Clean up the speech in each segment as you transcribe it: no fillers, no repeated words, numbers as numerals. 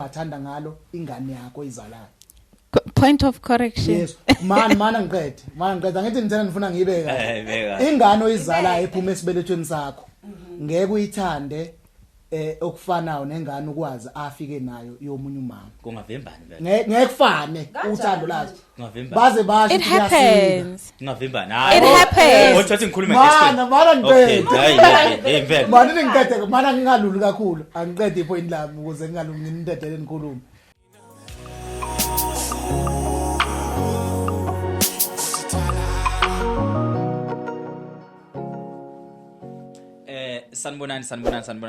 ongathanda ngalo ingane yakho izalayo. Point of correction. Yes, mana ngiqede angithi ngithanda ngifuna ngiyibeka. Ingane oyizalayo ephuma esibelethweni sakho ngeke uyithande okufanayo nengane ukwazi afike nayo yomunye umama. Kungavimbani vele. Ngeke kufane uthando lazo. Kungavimbani. Baze basho it happens. Kungavimbani. It happens. Ngothathi ngikhuluma ngesikhathi. Mana ngiqede. Okay, vele. Mana ngiqede mana ngingaluli kakhulu. Angiqede ipoint lami ukuze ngingalumi ngindedele nikhuluma. Sanibonani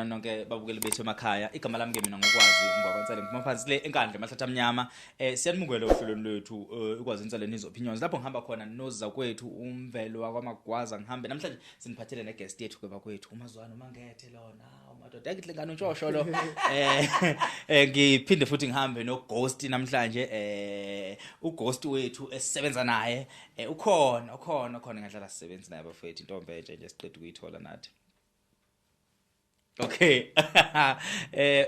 nonke babukeli bethu emakhaya. Igama lami ke mina ngokwazi ngokwansele ngiphansi le enkandla eMahlatha Amnyama. Siyanibungela ohlelweni lwethu ukwazi inseleni izo opinions. Lapho ngihamba khona noza kwethu umvelo wakwaMagwaza ngihambe namhlanje siniphathele ne guest yethu kwethu uMazwana uMangethe lona umadoda yakihle ngane untshosho lo. Ngiphinde futhi ngihambe no Ghost namhlanje uGhost wethu esisebenza naye ukhona ngadlala sisebenza naye bafethu intombi enje siqedwe ukuyithola nathi. Okay.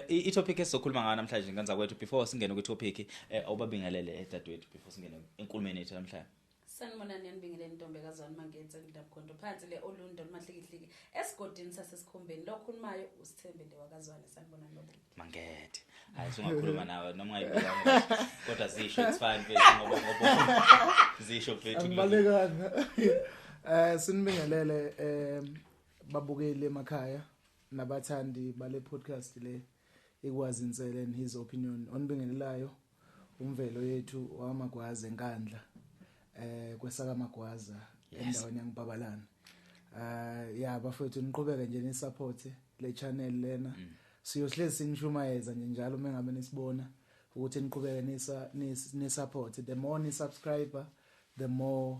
I-topic esizokhuluma ngayo namhlanje ngenza kwethu before singene kwi-topic awubabingelele dadwethu before singene enkulumeni yethu namhlanje. Sanibonani yanibingelele intombekazana Mangethe ngidabkhonto phansi le Olundo nomahlikihliki esigodini sasesikhombeni lo khulumayo uSithembe lewakazwane. Sanibonani baba Mangethe. Hayi singakhuluma nawe noma ngayibona kodwa zisho it's fine mfethu ngoba zisho mfethu. Angibalekanga. Sinibingelele babukeli emakhaya nabathandi bale podcast le ikwazi inseleni his opinion onibingelelayo umvelo yethu waMagwaza enkandla kwesaka Magwaza endaweni yangiBabalana. Yeah bafethu niqhubeke nje ni support le channel lena siyohlezi sinishumayeza nje njalo mengabe nisibona ukuthi niqhubeke ni support. The more ni subscriber the more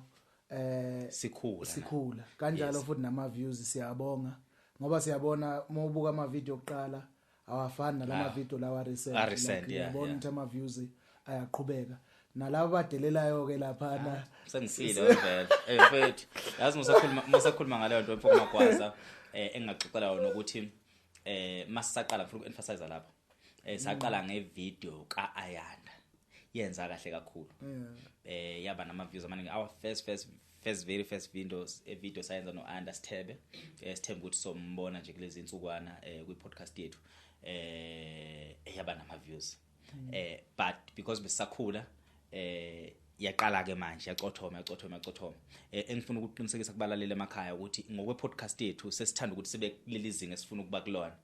sikhula kanjalo futhi nama views siyabonga ngoba siyabona mawubuka ama video oqala awafani nalama video lawa recent yabona ukuthi ama views ayaqhubeka nalabo badelelayo ke lapha sengifile vele mfethu yazi musakhuluma ngaleyo nto mfoko Magwaza engaxoxela yona ukuthi masisaqala ngifuna uku-emphasize lapha saqala ngevideo kaAyanda yenza kahle kakhulu yaba nama views amaningi our very first video sayenza no Anda Sithebe Sithembe ukuthi sombona nje kulezi insukwana kwi podcast yethu yaba nama views but because besakhula yaqala ke manje yacothoma engifuna ukuqinisekisa kubalaleli emakhaya ukuthi ngokwe podcast yethu sesithanda ukuthi sibe kuleli zinga esifuna ukuba kulona.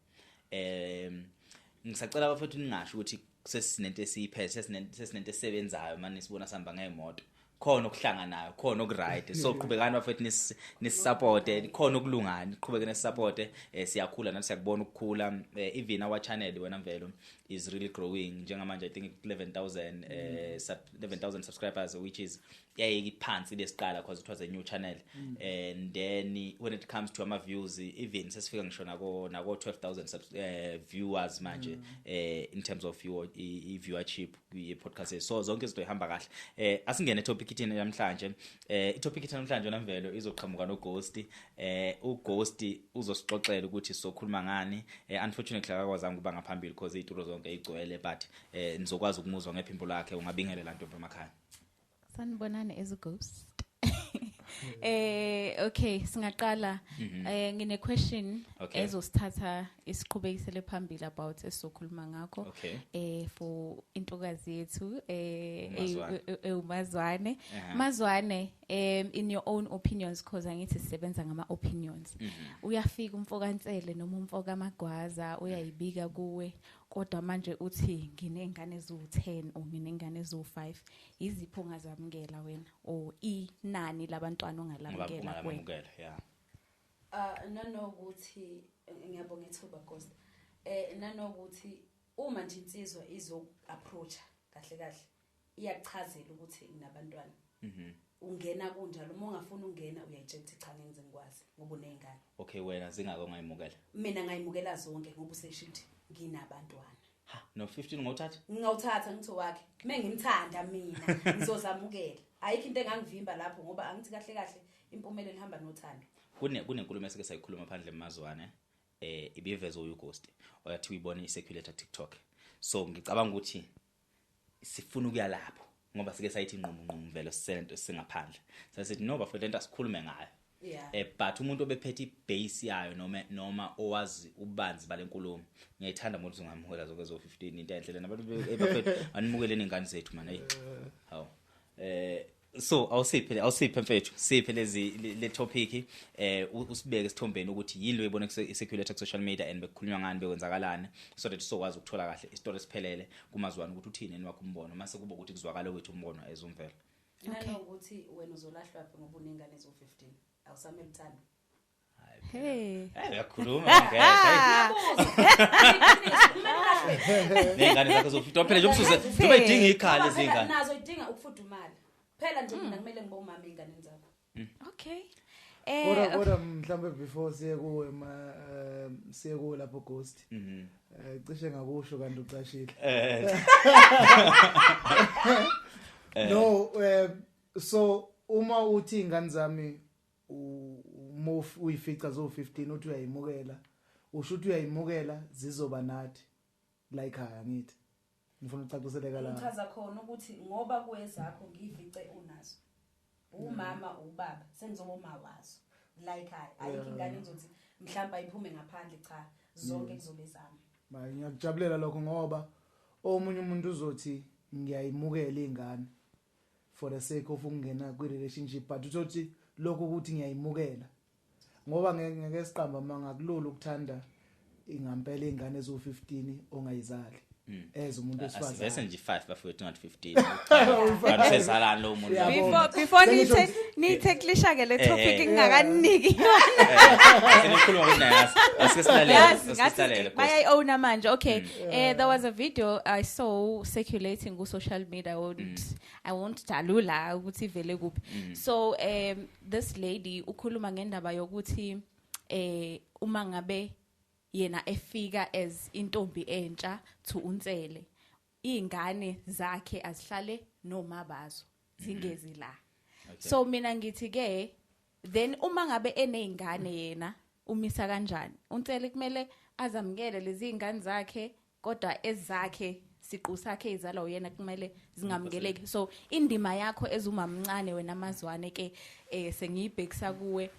Ngisacela abafethu ningasho ukuthi sesinento esiyiphethe sesinento esebenzayo manje sibona sihamba ngeemoto khona okuhlanganayo khona okuright so qhubekani bafethu nisisupport khona okulungani qhubeke nisisupport siyakhula nathi siyakubona ukukhula even our channel wena mvelo is really growing njengamanje I think 11,000 subscribers which is iphansi lesiqala because it was a new channel and then when it comes to our views even sesifika ngisho nako 12,000 viewers manje in terms of your viewership kwi podcast so zonke izinto ihamba kahle. Asingene topic ithini namhlanje itopic ithini namhlanje namvelo izoqhamuka no Ghost uGhost uzosixoxela ukuthi sokhuluma ngani unfortunately akakwazanga ukuba ngaphambili because izituro zonke igcwele but nizokwazi ukumuzwa ngephimbo lakhe ungabingelela ntombi emakhaya. Sanibonani as a ghost. Okay singaqala ngine question ezosithatha isiqhubekisele phambili about esizokhuluma ngakho for intokazi yethu uMazwane. Mazwane in your own opinions because angithi sisebenza ngama opinions uyafika umfokaNtsele noma umfoka Magwaza uyayibika kuwe kodwa manje uthi nginengane ezu10 or nginengane ezu5 izipho ongazamukela wena or inani labantwana ongalamukela wena nanokuthi ngiyabonga ithuba Ghost nanokuthi uma nje insizwa izo approach kahle iyachazela ukuthi inabantwana ungena kunjalo uma ungafuna ungena uyayitshela ukuthi cha ngenze ngikwazi ngoba unengane. Okay wena zingako ongayimukela? Mina ngayimukela zonke ngoba useshithi nginabantwana. No 15 ngawuthatha? Ngawuthatha ngithi wakhe mengimthanda mina ngizozamukela. Ayikho into engangivimba lapho ngoba angithi kahle impumelelo ihamba nothando. Kunenkulumo esike sayikhuluma phandle eMazwane ibivezo uGhost oyathi uyibona iCirculator TikTok. so ngicabanga ukuthi sifuna ukuya lapho ngoba sike sayithi inqomo vele sisento singaphandle sasithi no bafethu lento asikhulume ngayo but umuntu obephethe ibase yayo noma owazi ubanzi balenkulumo ngiyayithanda umuntu ungamhokela zokezo 15 into enhle nabantu bafethu animukeleni ingane zethu man hey hawo so awusiphe mfethu siphe le topic usibeke isithombeni ukuthi yini lebona ku-circulate ku social media and bekukhulunywa ngani bekwenzakalana so that sizokwazi ukuthola kahle istory siphelele kumazwana ukuthi uthini wakho umbono mase kuba ukuthi kuzwakala wethu umbono ezumvela nanokuthi wena uzolahlwa phi ngoba unengane ezo-15 awusamelithanda hey uyakhuluma ngeke nengane zakho zo-15 phela nje umsuze njengoba idinga ikhali ezingane nazo idinga ukufudumala phela nje mina kumele ngibe umama enganeni zakho okay kodwa mhlambe before siye kuwe siye kuwe lapho Ghost cishe ngakusho kanti ucashile no so uma uthi ingane zami uyifica zo-15 uthi uyayimukela usho ukuthi uyayimukela zizoba nathi la ekhaya ngithi ngifuna ucaciseleka la ngichaza khona ukuthi ngoba kwezakho ngiyifice unazo umama ubaba sengizoba uma wazo la ekhaya ayikho ingane enzothi mhlawumbe ayiphume ngaphandle cha zonke kuzobe zami ngiyakujabulela lokho ngoba omunye umuntu uzothi ngiyayimukela ingane for the sake of ukungena kwi-relationship but uthi lokho ukuthi ngiyayimukela ngoba ngeke siqamba mangakulula ukuthanda ingampela ingane ezo-15 ongayizali as umuntu esifazane asivese nje 5 bafethu not 15 kanti sezalana lo muntu before nithe klishake le topic ngingakaniki senikhuluma kunayo asike bayayona manje okay there was a video I saw circulating ku social media I won't talula ukuthi ivele kuphi so this lady ukhuluma ngendaba yokuthi uma ngabe yena efika as intombi entsha to uNtsele ingane zakhe azihlale noma bazo zingezi la so mina ngithi ke then uma ngabe enezingane yena umisa kanjani uNtsele kumele azamukele lezi ingane zakhe kodwa ezakhe siqu sakhe izala uyena kumele zingamukeleki so indima yakho ezumamncane wena amazwane ke sengiyibhekisa kuwe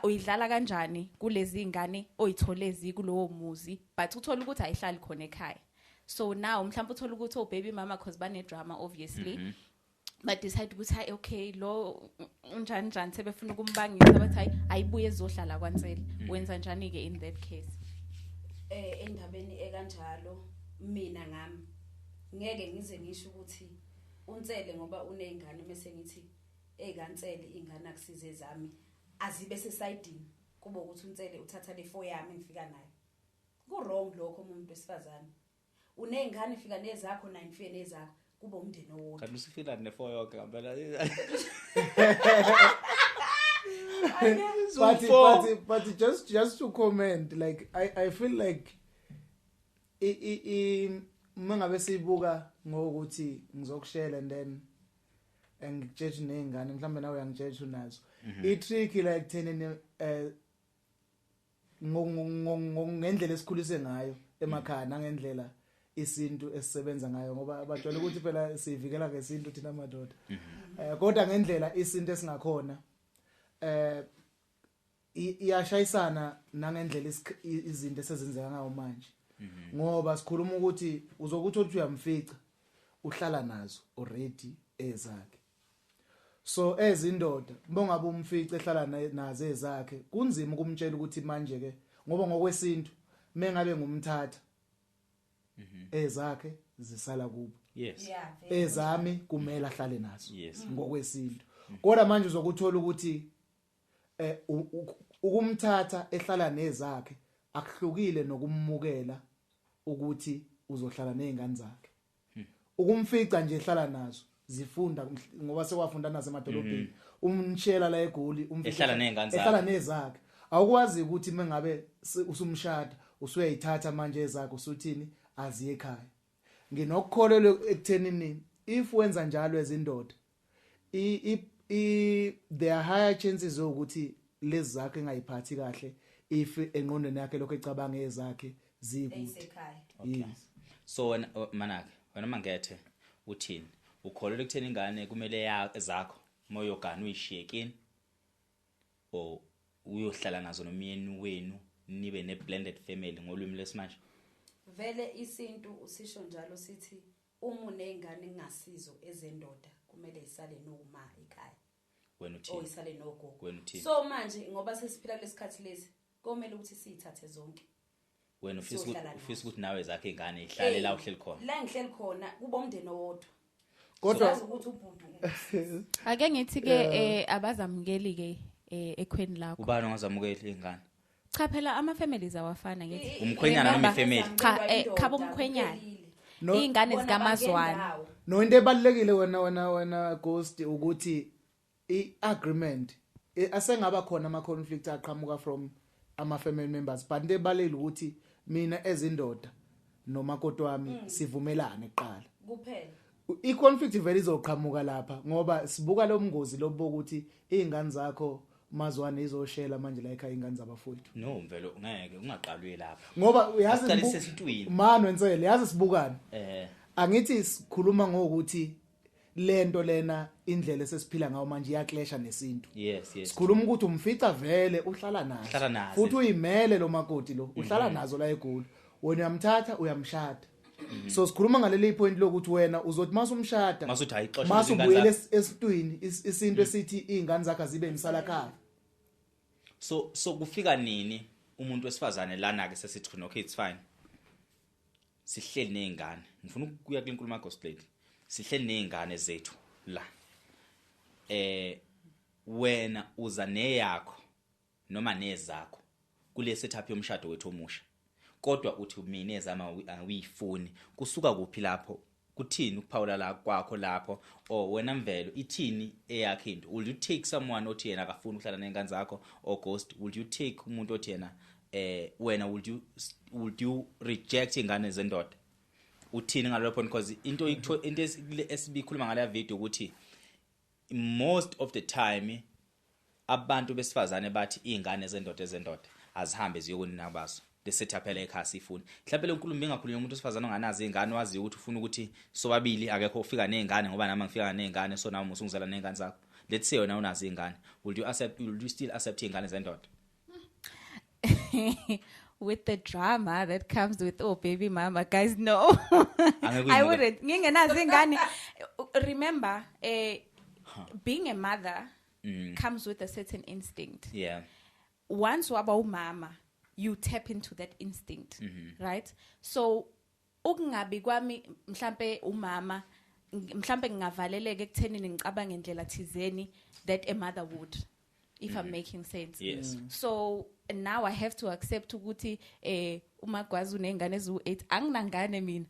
uyidlala kanjani kulezi ingane oyitholezi kulowo muzi but uthola ukuthi ayihlali khona ekhaya so now mhlawumbe uthola ukuthi o baby mama cause bane drama obviously but decide ukuthi hayi okay lo unjani sebefuna ukumbangisa bathi hayi ayibuye ezohlala kwaNtsele wenza njani ke in that case endabeni ekanjalo mina ngami ngeke ngize ngisho ukuthi uNtsele ngoba unezingane bese ngithi kaNtsele ingane akusize zami azibe sesidini kuba ukuthi uNtsele uthatha le 4 yami ngifika nayo ku wrong lokho umuntu wesifazane unezingane fika nezakho 9 fike nezakho kuba umndeni owodwa kanti usifila ne4 yonke ngempela but just to comment like I feel like mangabe sibuka ngokuthi ngizokushela and then ngijudge nezingane mhlambe nawe uyangijudge unazo i-trick like thenene ngendlela esikhulise ngayo emakhaya nangendlela isintu esisebenza ngayo ngoba abajwayele ukuthi phela sivikela ngesintu thina amadoda kodwa ngendlela isintu esingakhona iyashayisana nangendlela izinto esezenzeka ngayo manje ngoba sikhuluma ukuthi uzokuthi uthi uyamfica uhlala nazo already ezakhe so ezindoda bongabe umfica ehlala nazo ezakhe kunzima ukumtshela ukuthi manje ke ngoba ngokwesintu mengabe ngumthatha ezakhe zisala kubo yes ezami kumele ahlale nazo ngokwesintu kodwa manje uzokuthola ukuthi ukumthatha ehlala nezakhe akuhlukile nokummukela ukuthi uzohlala nezingane zakhe ukumfica nje ehlala nazo zifunda ngoba sekwafunda nazo emadolobheni umshela la eGoli ehlala nezingane zakhe ehlala nezakhe awukwazi ukuthi mengabe usumshada usuyayithatha manje ezakhe usuthini aziye ekhaya nginokukholelwa ekuthenini if wenza njalo ezindoda there are higher chances ukuthi lezi zakhe engayiphathi kahle if engqondweni yakhe lokho ecabanga ezakhe zikude yes So manake wena mangethe uthini ukholelwa ekutheni ingane kumele zakho moyogana uyishiyekini o uyohlala nazo nomyeni wenu nibe ne blended family ngolwimi lesimanje. Vele isintu usisho njalo sithi uma unengane engasizo ezendoda kumele isale noma ekhaya. Wena uthini? O isale nogogo. Wena uthini? So manje ngoba sesiphila kulesikhathi lesi komele ukuthi siyithathe zonke. Wena ufisa ukuthi nawe zakhe ingane ihlale la uhleli khona. La ngihleli khona kuba umndeni owodwa. Kodwa ukuthi ubhudu. Ake ngithi ke abazamukeli ke ekhweni lakho. Ubani ongazamukeli ingane? Cha phela ama families awafana ngithi. Umkhwenyana noma ifamily? Cha khaba umkhwenyana. Ingane zikaMazwana. No into ebalekile wena Ghost ukuthi iagreement asengaba khona ama conflict aqhamuka from ama family members but into ebalekile ukuthi mina ezindoda nomakoti wami sivumelane eqala. Kuphela. I-conflict vele izoqhamuka lapha ngoba sibuka lo mngozi lobokuthi izingane zakho Mazwane izoshela manje la ekhaya ingane zabafowethu. No mvelo ngeke ungaqalwe lapha. Ngoba uyazi Siqalise esintwini. Man wenzele yazi sibukani. Angithi sikhuluma ngokuthi lento lena indlela esesiphila ngayo manje iyaclasha nesintu. Yes. Sikhuluma ukuthi umfica vele uhlala nazo. Futhi uyimele lo makoti lo uhlala nazo la eGoli. Wena uyamthatha uyamshada. So sikhuluma ngaleli point lokuthi wena uzothi masumshada masuthi ayixoxe masubuyele esintwini isinto esithi izingane zakhe zibe imsalakhaya. So kufika nini umuntu wesifazane lana ke sesithi okay it's fine. Sihleli nezingane. Ngifuna ukuya kule nkulumo Ghost Lady. Sihleli nezingane zethu la. Wena uza neyakho noma nezakho kule setup yomshado wethu omusha. Kodwa uthi mina ezama uyifuni kusuka kuphi lapho kuthini ukuphawula la kwakho lapho wena mvelo ithini eyakhe into will you take someone othi yena akafuni ukuhlala nezingane zakho or Ghost will you take umuntu othi yena wena would you reject ingane zendoda uthini ngalapho because into esibikhuluma ngale video ukuthi most of the time abantu besifazane bathi izingane zendoda azihambe ziyokunina bazo the setup ele ekhaya sifuni mhlawumbe lenkulumo engakhulunywa umuntu osifazana onganazi izingane wazi ukuthi ufuna ukuthi sobabili akekho ufika nezingane ngoba nami ngifika nezingane so nawe musungizela nezingane zakho let's say wena unazi izingane will you still accept izingane zendoda? With the drama that comes with baby mama guys no I wouldn't ngingenazi ingane remember being a mother comes with a certain instinct. Yeah. Once waba umama you tap into that instinct, right? So ukungabi kwami mhlambe umama mhlambe ngingavaleleka ekuthenini ngicabanga ngendlela thizeni that a mother would if I'm making sense. Yes. So now I have to accept ukuthi umagwazi unengane ezu8 anginangane mina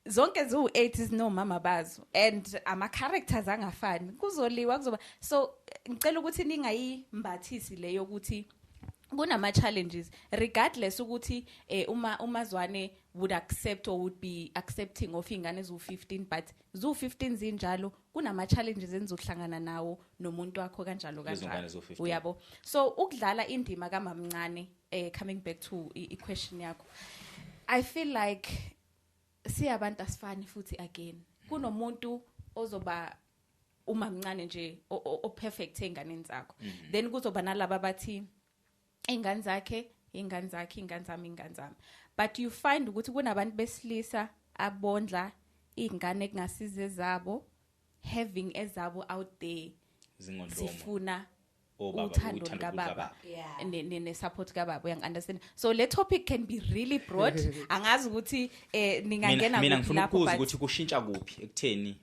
zonke ezu8 izino mama bazo and ama characters angafani kuzoliwa kuzoba so ngicela ukuthi ningayimbathisi leyo ukuthi kunama challenges regardless ukuthi umazwane would accept or would be accepting of ingane ezu15 but zu15 zinjalo kunama challenges enizohlangana nawo nomuntu wakho kanjalo uyabo so ukudlala indima kamamncane coming back to I question yakho I feel like siyabantu asifani futhi again kunomuntu ozoba umamncane nje o perfect enganeni zakho then kuzoba nalabo bathi ingane zakhe ingane zami but you find ukuthi kunabantu besilisa abondla ingane kungasize zabo having ezabo out there sifuna uthando kababa ne support kababa uyang understand so le topic can be really broad angazi ukuthi ningangena mina ngifuna ukuza ukuthi kushintsha kuphi ekutheni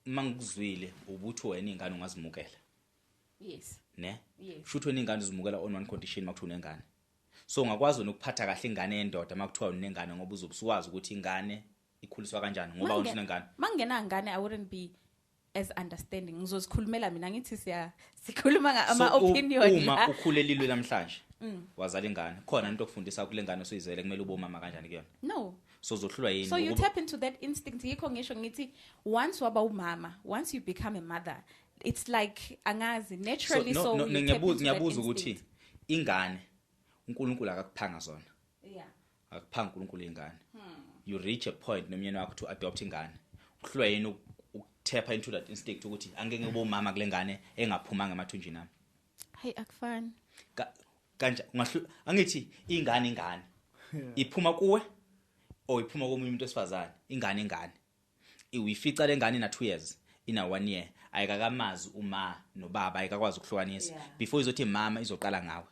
mangizwile ubuthi wena ingane ungazimukela. Yes. Ne? Yes. Shutho ningane uzimukela on one condition makuthiwa unengane. So ungakwazi ukuphatha kahle ingane yendoda makuthiwa unengane ngoba uzobuswazi ukuthi ingane ikhuliswa kanjani ngoba unengane. Mangena ngane I wouldn't be as understanding ngizosikhulumela mina ngithi sikhuluma ama opinion uma ukhulelilwe namhlanje wazala ingane khona into okufundisa kule ngane soyizele kumele ube umama kanjani kuyona? No. So uzohlulwa yini? So you tap into that instinct yikho ngisho ngithi once waba umama once you become a mother it's like angazi naturally so ngiyabuza ukuthi ingane uNkulunkulu akakuphanga zona. Yeah. Akuphanga uNkulunkulu ingane. you reach a point nomyeni wakho to adopt ingane uhlulwa yini ukutapha into that instinct ukuthi angeke ube umama kule ngane engaphumanga emathunjini nami Hey akufani. Kanje angithi ingane iphuma kuwe or iphuma komunye umuntu osifazane ingane uyifica lengane na 2 years ina 1 year ayikakamazi uma nobaba ayikakwazi ukuhlukanisa before izothi mama izoqala ngawe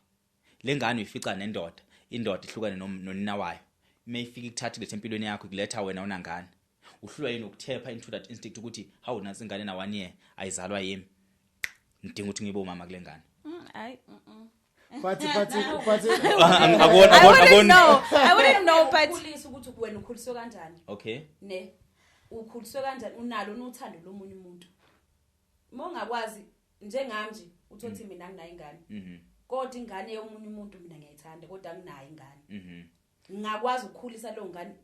lengane uyifica nendoda indoda ihlukane nonina wayo mayifika ikuthatha le empilweni yakho kuletha wena unangane uhlulwa yini ukutapha into that instinct ukuthi how nansi ingane na 1 year ayizalwa yimi ngidinga ukuthi ngibe umama kule ngane But I wouldn't know but ukhulisa ukuthi wena ukhuliswe kanjani okay ne ukhuliswe kanjani unalo nothando lomunye umuntu mongakwazi njengami nje uthothi mina nginayo ingane kodwa ingane yomunye umuntu mina ngiyayithanda kodwa anginayo ingane ngakwazi ukukhulisa lo ngane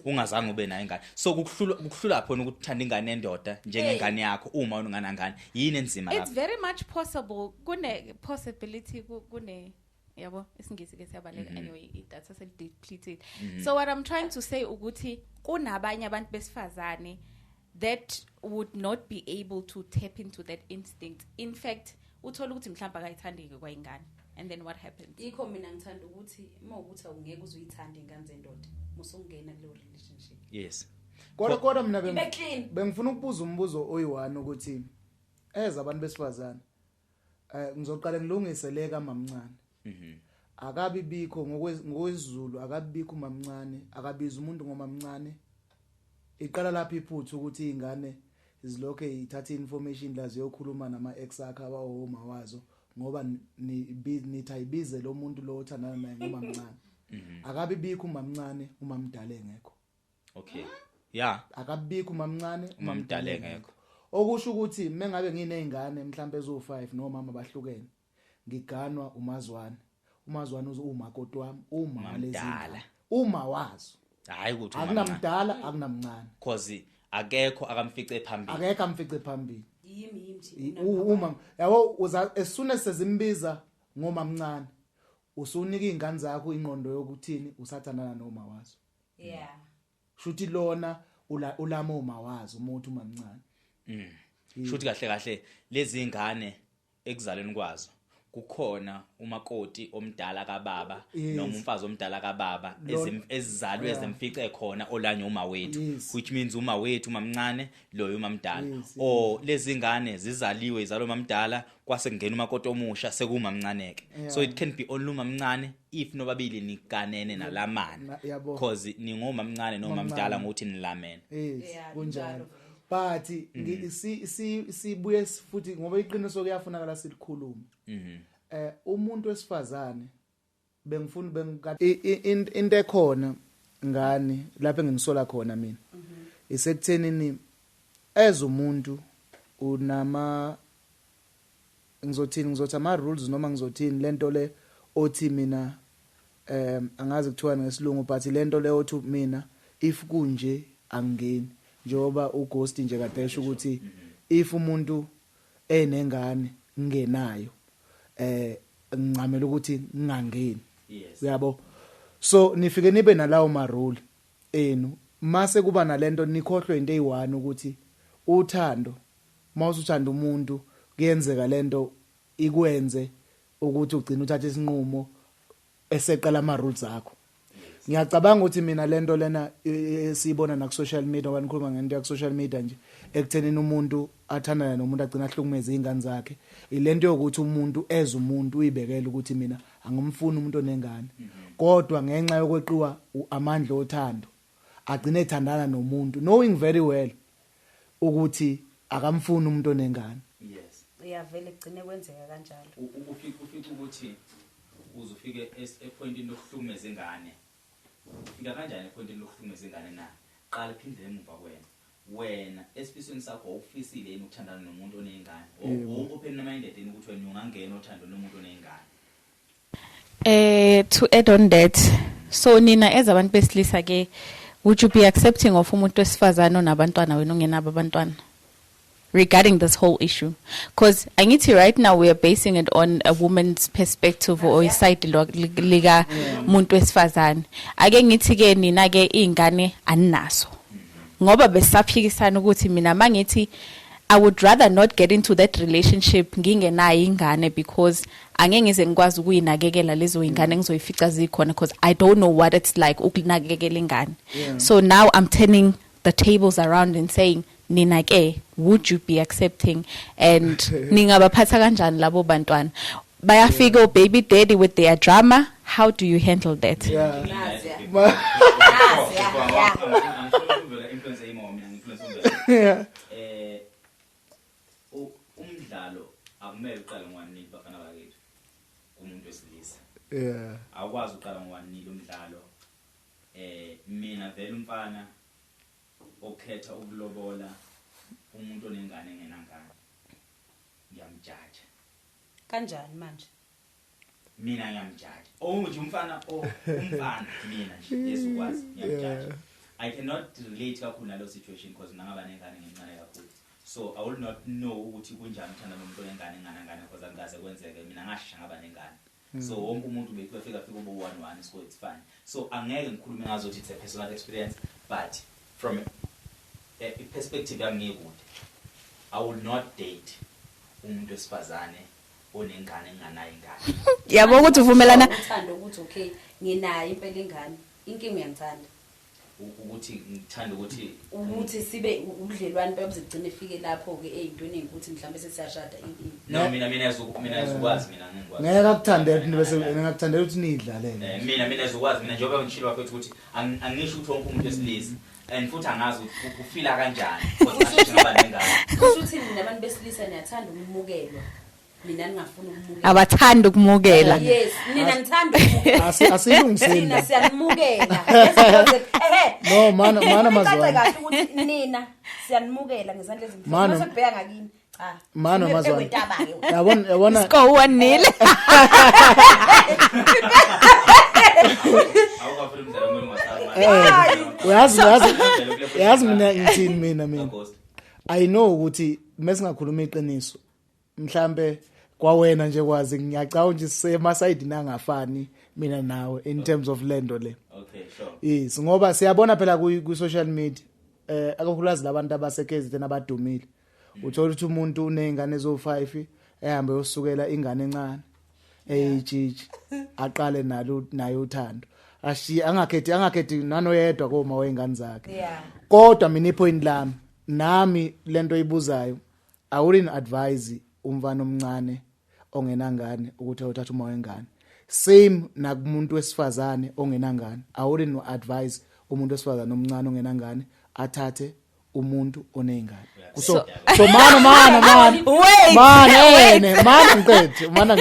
ungazange ube nayo ingane so kukuhlula phona ukuthanda ingane endoda njengengane yakho uma unganangane yini enzima lapho it's very much possible kune possibility kune yabo isingisi ke siyabaleka anyway idatha sel depleted so what I'm trying to say ukuthi kunabanye abantu besifazane that would not be able to tap into that instinct in fact uthola ukuthi mhlawumbe akayithandi kwa ingane and then what happens ikho mina ngithanda ukuthi mawukuthi ungeke uzuyithanda ingane zendoda musungena kulo relationship yes kodwa mina bengifuna ukubuza umbuzo oyi1 ukuthi abantu besifazane ngizoqala ngilungiseleka mamncane akabi bikho ngokwezulu akabi bikho mamncane akabiza umuntu ngomamncane iqala lapha iphuthu ukuthi ingane izilokhe ithatha information lazi yokhuluma nama ex akhe abahoma wazo ngoba nithayibize lo muntu lo othandana naye ngomamncane akabi bikho umamncane umamdala engekho okay yeah akabikho umamncane umamdala engekho okusho ukuthi mengabe nginezingane mhlambe ezo5 nomama bahlukene ngiganwa umazwane umakoti wami uma lezindala uma wazo hayi ukuthi akunamdala akunamncane cause akekho akamfice phambili yimi uma yabo uza as soon as sezimbiza ngomamncane usunika izingane zakho ingqondo yokuthini usathandana noma wazo shuthi lona ulama uma wazo umuntu mamncane shuthi kahle lezi ingane ekuzaleni kwazo kukhona umakoti omdala kababa noma umfazi omdala kababa ezizalwe ezemfice khona olanye uma wethu which means uma wethu mamncane loyo umamdala or lezi ingane zizaliwe izalo mamdala kwase kungena umakoti omusha sekumamncaneke so it can be only umamncane if nobabili nikanene nalamana because ningomamncane noma mamdala ngokuthi nilamene kunjalo but sibuye futhi ngoba iqiniso kuyafunakala silikhuluma umuntu wesifazane bengifuna into ekhona ngani lapha enginisola khona mina isekuthenini ezumuntu unama ngizothi ama rules noma ngizothini lento le othi mina angazi kuthiwa ngesilungu but lento le othi mina if kunje angeni njoba uGhost nje kadesha ukuthi if umuntu enengane ngenayo ngicamela ukuthi ngingangeni uyabo so nifike nibe nalawo ma rule enu mase kuba nalento nikhohlwe into eyi1 ukuthi uthando mawusuthanda umuntu kuyenzeka lento ikwenze ukuthi ugcine uthathe isinqumo eseqala ama rules akho ngiyacabanga ukuthi mina lento lena siyibona na ku social media ngoba nikhuluma ngento ya ku social media nje ekuthenini umuntu athandana nomuntu agcina ahlukumeze izingane zakhe ilento yokuthi umuntu umuntu uyibekela ukuthi mina angimfuni umuntu onengane kodwa ngenxa yokweqiwa amandla othando agcina ethandana nomuntu knowing very well ukuthi akamfuni umuntu onengane yes iyavele igcine kwenzeka kanjalo ufika ukuthi uzufike epointini lokuhlukumeza ingane fika kanjani epointini lokuhlukumeza ingane na qala phindele emuva wena esifisweni sakho awufisile yini ukuthandana nomuntu onengane open minded yini ukuthi wena ungangena uthando nomuntu onengane to add on that so nina ezabantu besilisa ke would you be accepting of umuntu wesifazane onabantwana wena ongenabo abantwana regarding this whole issue, because I need to right now we are basing it on a woman's perspective or a side liga muntu wesifazane. Ake ngithi ke nina ke ingane aninaso ngoba besaphikisana ukuthi mina mangithi I would rather not get into that relationship ngingenayo ingane because angeke ngize ngikwazi ukuyinakekela lezo ingane ngizoyifica zikhona because I don't know what it's like ukunakekela ingane. So now I'm turning the tables around and saying nina ke would you be accepting and ningabaphatha kanjani labo bantwana bayafika baby daddy with their drama, how do you handle that? Yeah. Umdlalo akumele uqale ngwanini bafana bakithi umuntu wesilisa. Yeah. Awukwazi uqala ngwanini umdlalo. Mina vele umfana okhetha ukulobola umuntu onengane ngenangane. Ngiyamjaja. Kanjani manje? Mina ngiyamjaja. Nje umfana mina nje yesukwazi ngiyamjaja. I cannot relate kakhulu nalo situation because ngaba nengane ngencane kakhulu. So I will not know ukuthi kunjani uthanda nomuntu onengane because angikaze kwenzeke mina ngashisha ngaba nengane. So wonke umuntu befika kubo 1-1 so it's fine. So angeke ngikhulume ngazo ukuthi it's a personal experience but from a perspective yami ngikude I will not date umuntu wesifazane onengane enganayo ingane. Yabo ukuthi uvumelana uthanda ukuthi okay nginayo impela ingane inkinga uyangithanda ukuthi ngithanda ukuthi sibe ubudlelwane bezigcina ifike lapho ke ezintweni ukuthi mhlambe sesiyashada no mina ezokwazi mina ngingikwazi ngeke akuthandele bese ngingakuthandela ukuthi nidlalele mina ezokwazi mina njengoba ngishilo bafethu ukuthi angisho ukuthi wonke umuntu wesilisa and futhi angazi ukufila kanjani because ngaba nengane kusho ukuthi nabantu besilisa niyathanda ukumukelwa mina ngingafuna ukumukela abathanda ukumukela. Yes nina ngithanda ukumukela asilungiseni nina siyanimukela no mana mazwana kahle ukuthi nina siyanimukela ngezandla ezimhlophe mase kubheka ngakini cha mana mazwana yabona Score 1-0 awukafuna umdlalo ngomasama uyazi mina ngithini mina I know ukuthi mesingakhuluma iqiniso mhlambe kwawena nje kwazi ngiyacaba nje sisema side nangafani mina nawe in terms of lendo le. Okay sure. Yes ngoba siyabona phela ku social media akakhulazi labantu abasekezithe nabadumile uthola ukuthi umuntu unezingane ezo5 ehambe yosukela ingane encane ejiji aqale naye uthando ashi angakhethi nanoyedwa koma wengane zakhe kodwa mina ipoint lami nami lento ibuzayo I wouldn't advise umfana omncane ongenangane ukuthi awuthathe uma wengane same nakumuntu wesifazane ongenangane I wouldn't advise umuntu wesifazane omncane ongenangane athathe umuntu onengane so mana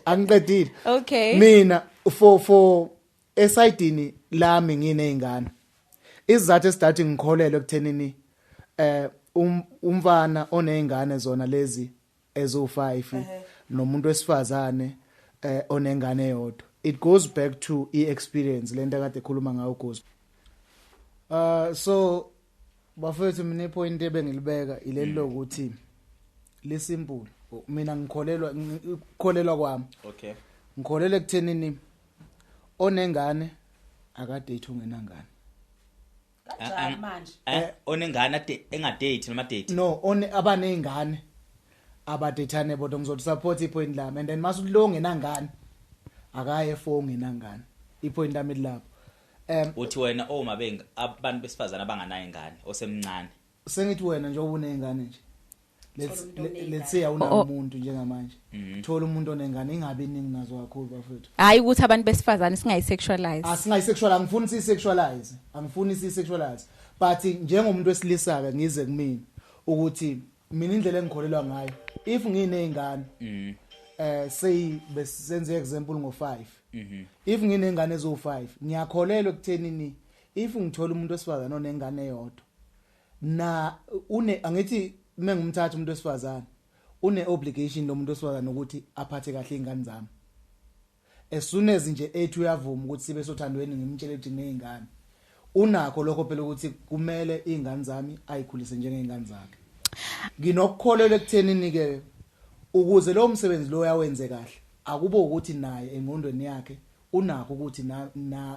angiqedile okay mina for esidini lami nginezingane izathu esidathi ngikholelwe ekuthenini umfana onezingane zona lezi ezo5 nomuntu wesifazane onengane eyodwa it goes back to experience lento kade ekhuluma ngayo goes so bafethu mina ipoint ebengilibeka ileli lokuthi lisimple mina ngikholelwa kwami okay ngikholelwa ekuthenini onengane akadate ungenangane kanjani manje onengane engadate noma date no abanezingane abadethane bodwa ngizothi support ipoint lami and then masulo ngenangane akaye for ngenangane ipoint lami lapho uthi wena mabenga abantu besifazana abanganayo ingane osemncane sengithi wena nje ubunezingane nje let's say awunamuntu njengamanje thola umuntu onengane ingabe iningi nazo kakhulu bafethu hayi ukuthi abantu besifazane singayisexualize asingayisexualize angifuni sisexualize angifuni sisexualize but njengomuntu wesilisa ke ngize kumina ukuthi mina indlela engikholelwa ngayo if nginezingane say besenze example ngo5 if nginezingane ezo5 ngiyakholelwa ekuthenini if ngithola umuntu wesifazana onengane eyodwa na angithi mengumthatha umuntu wesifazana une obligation lo muntu wesifazana ukuthi aphathe kahle ingane zami as soon as nje ethu uyavuma ukuthi sibe sothandweni ngimtshele ukuthi nezingane unakho lokho phela ukuthi kumele izingane zami ayikhulise njengezingane zakhe nginokukholelwa ekuthenini ke ukuze lo msebenzi lo yawenze kahle akube ukuthi naye engqondweni yakhe unakho ukuthi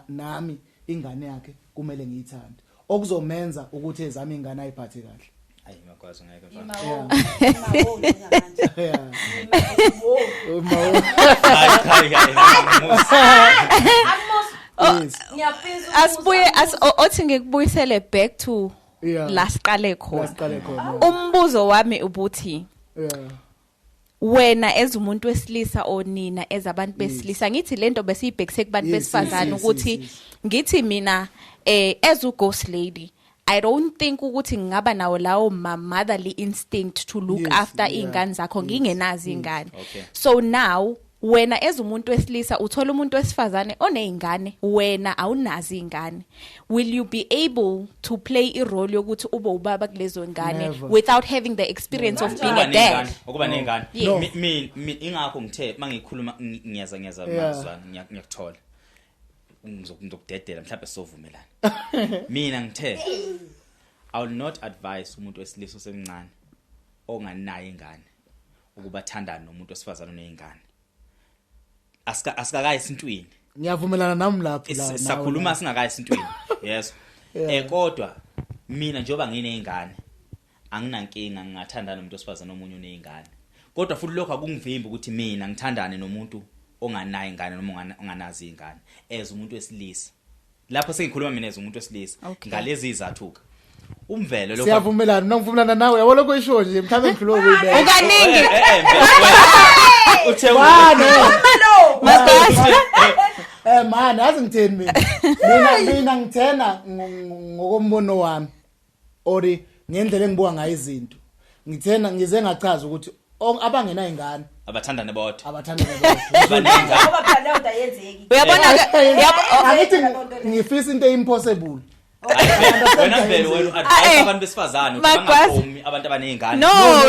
nami ingane yakhe kumele ngiyithande okuzomenza ukuthi ezami ingane ayiphathe kahle. Hayi Magwaza ngeke Imawo ngamanje. Yeah. Ngiyafisa Asibuye othi ngikubuyisele back to Yeah. la siqale khona. Lasiqale khona. Umbuzo wami ubuthi Yeah. wena ezumuntu wesilisa onina ezabantu besilisa ngithi lento besiyibhekise kubantu Yes, besifazana yes, ukuthi yes. ngithi mina as a ghost lady I don't think ukuthi ngingaba nawo lawo motherly instinct to look Yes, after yeah. ingane zakho ngingenazi ingane. Okay. So now wena ezumuntu wesilisa uthola umuntu wesifazane onezingane wena awunazi ingane, will you be able to play a role yokuthi ube ubaba kulezo ngane Never. without having the experience of being a dad? Ukuba nengane. Yes. Mina ingakho ngithe mangikhuluma ngiyaza Yeah. mazwana ngiyakuthola. Ngizokudedela mhlawumbe sovumelana. Mina ngithe I will not advise umuntu wesilisa osemncane onganayo ingane ukuba thandana nomuntu wesifazana onezingane. Asikakayi isintwini. Ngiyavumelana nami lapho la. Sakhuluma singakayi isintwini. Yes. Kodwa mina njoba nginezingane anginankinga ngingathandana nomuntu wesifazana omunye onezingane. Kodwa futhi lokho akungivimbi ukuthi mina ngithandane nomuntu onganayo ingane noma onganazi ingane as umuntu wesilisa. Lapho sengikhuluma mina as umuntu wesilisa ngalezi izathuka. Umvelo lokho Siyavumelana nongivumelana nawe yabo lokho isho nje mhlawumbe ngihlulo kuyibeka. Ukaningi uthe Man yazi ngitheni mina ngithena ngokombono wami ori ngendlela engibuka ngayo izinto ngithena ngize ngachaza ukuthi abangena ingane abathandane bodwa abathandana bodwa banenga ngoba phela leyo nto ayenzeki. uyabona angithi ngifisa into impossible. wena vele wena advise abantu besifazane ukuthi bangaphumi abantu abanezingane. no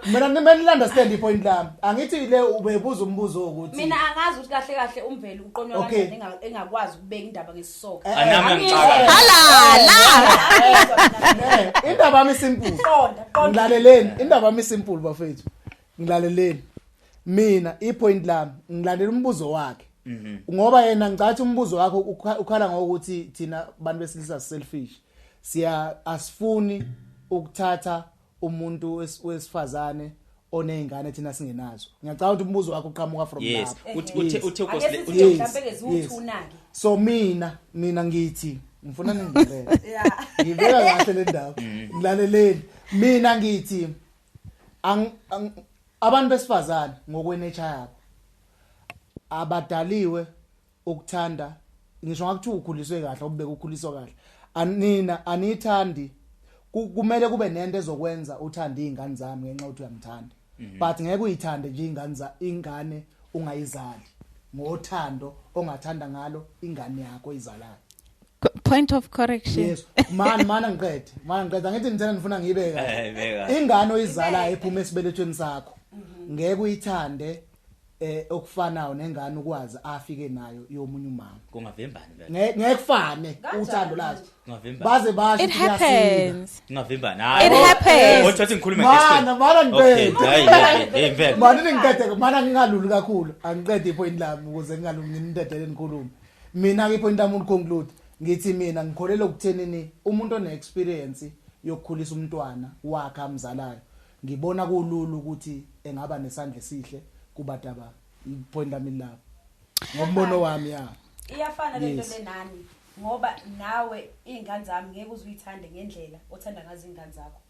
Mina nimele understand ipoint lami. Angithi le ubebuza umbuzo ukuthi Mina angazi ukuthi kahle kahle umvelo uqonywa Okay. kanjani engakwazi ukubeka indaba ngesisoka. Anami ngicaka indaba yami simple. Qonda. Ngilaleleni indaba yami simple bafethu. Ngilaleleni. Mina ipoint lami ngilalela umbuzo wakhe. Ngoba yena ngicathi umbuzo wakho ukhala ngokuthi thina abantu besilisa selfish. Asifuni ukuthatha umuntu wesifazane onezingane thina singenazo. Ngiyacabanga ukuthi umbuzo wakho uqhamuka from yes lapho. uthe Ake mhlambe ke ziwu2 ke. So mina ngithi ngifuna ningibele. Yeah. Ngibeka kahle le ndaba. Ngilaleleni. Mina ngithi abantu besifazane ngokwenature yabo abadaliwe ukuthanda ngisho ngakuthi ukhuliswe kahle ubeka ukhuliswa kahle anina anithandi kumele kube nento ezokwenza uthanda izingane zami ngenxa ukuthi uyamthanda but ngeke uyithande nje ingane ungayizali ngothando ongathanda ngalo ingane yakho izalayo. point of correction. Yes mana ngiqede angithi ngithena ngifuna ngiyibeka beka ingane oyizalayo ephuma esibelethweni sakho ngeke uyithande okufanayo nengane ukwazi afike nayo yomunye umama kungavimbani vele ngeke kufane uthando lazo kungavimbani baze basho It happens. kungavimbani It happens. Wathi ngikhuluma ngesicelo mana okay ngibeke hey vele mana ngiqede mana ngingaluli kakhulu angiqede ipoint lami ukuze ngingalumi nginidedele nikhuluma mina ipoint lami uconclude ngithi mina ngikholela ukuthenini umuntu one experience yokukhulisa umntwana wakhe amzalayo ngibona kulula ukuthi engaba nesandla esihle kubataba ipoint lami lapho ngombono wami ya Iyafana lento lenani ngoba nawe izingane zami ngeke uzuyithande ngendlela othanda ngazo izingane zakho.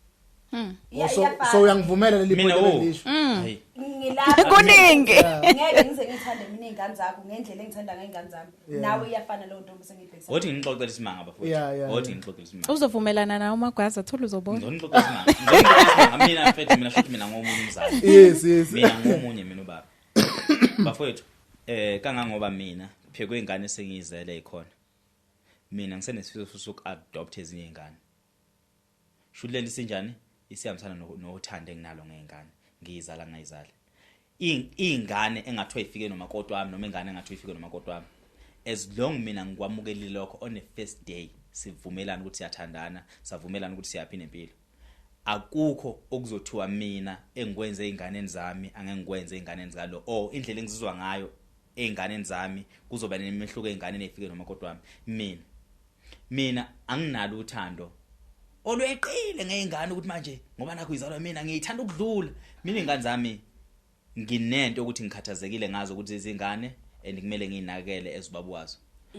so uyangivumela leli mina point lelisho hey Ngilapha Kuningi. ngeke ngize ngithande mina izingane zakho ngendlela engithanda ngezingane zami. Nawe iyafana leyo nto bese ngibhekisa. Wothi ngixoxela isimanga bafowethu Yeah. wothi ngixoxela isimanga Uzovumelana nawo Magwaza thola uzobona. ngixoxela isimanga mina mfethu mina shothi mina ngomunye umzali yes mina ngomunye mina ubaba bafowethu kangangoba mina phekwe ingane esengiyizele ikhona mina ngisenesifiso sokuadopt ezinye izingane shudleni sinjani isiyamthana nothande nginalo ngezingane ngiyizala ngayizala ingane engathiwa ifike nomakoti wami noma ingane engathiwa ifike nomakoti wami as long mina ngikwamukelile lokho on the first day sivumelana ukuthi siyathandana savumelana ukuthi siyaphina empilo akukho okuzothiwa mina engikwenze einganeni zami angengikwenze einganeni zalo indlela engizizwa ngayo einganeni zami kuzoba nemehluko einganeni efike noma kodwa mina anginalo uthando olweqile ngeingane ukuthi manje ngoba nakho izalwa mina ngiyithanda ukudlula mina ingane zami nginento ukuthi ngikhathazekile ngazo ukuthi izingane and kumele ngiyinakele ezibaba wazo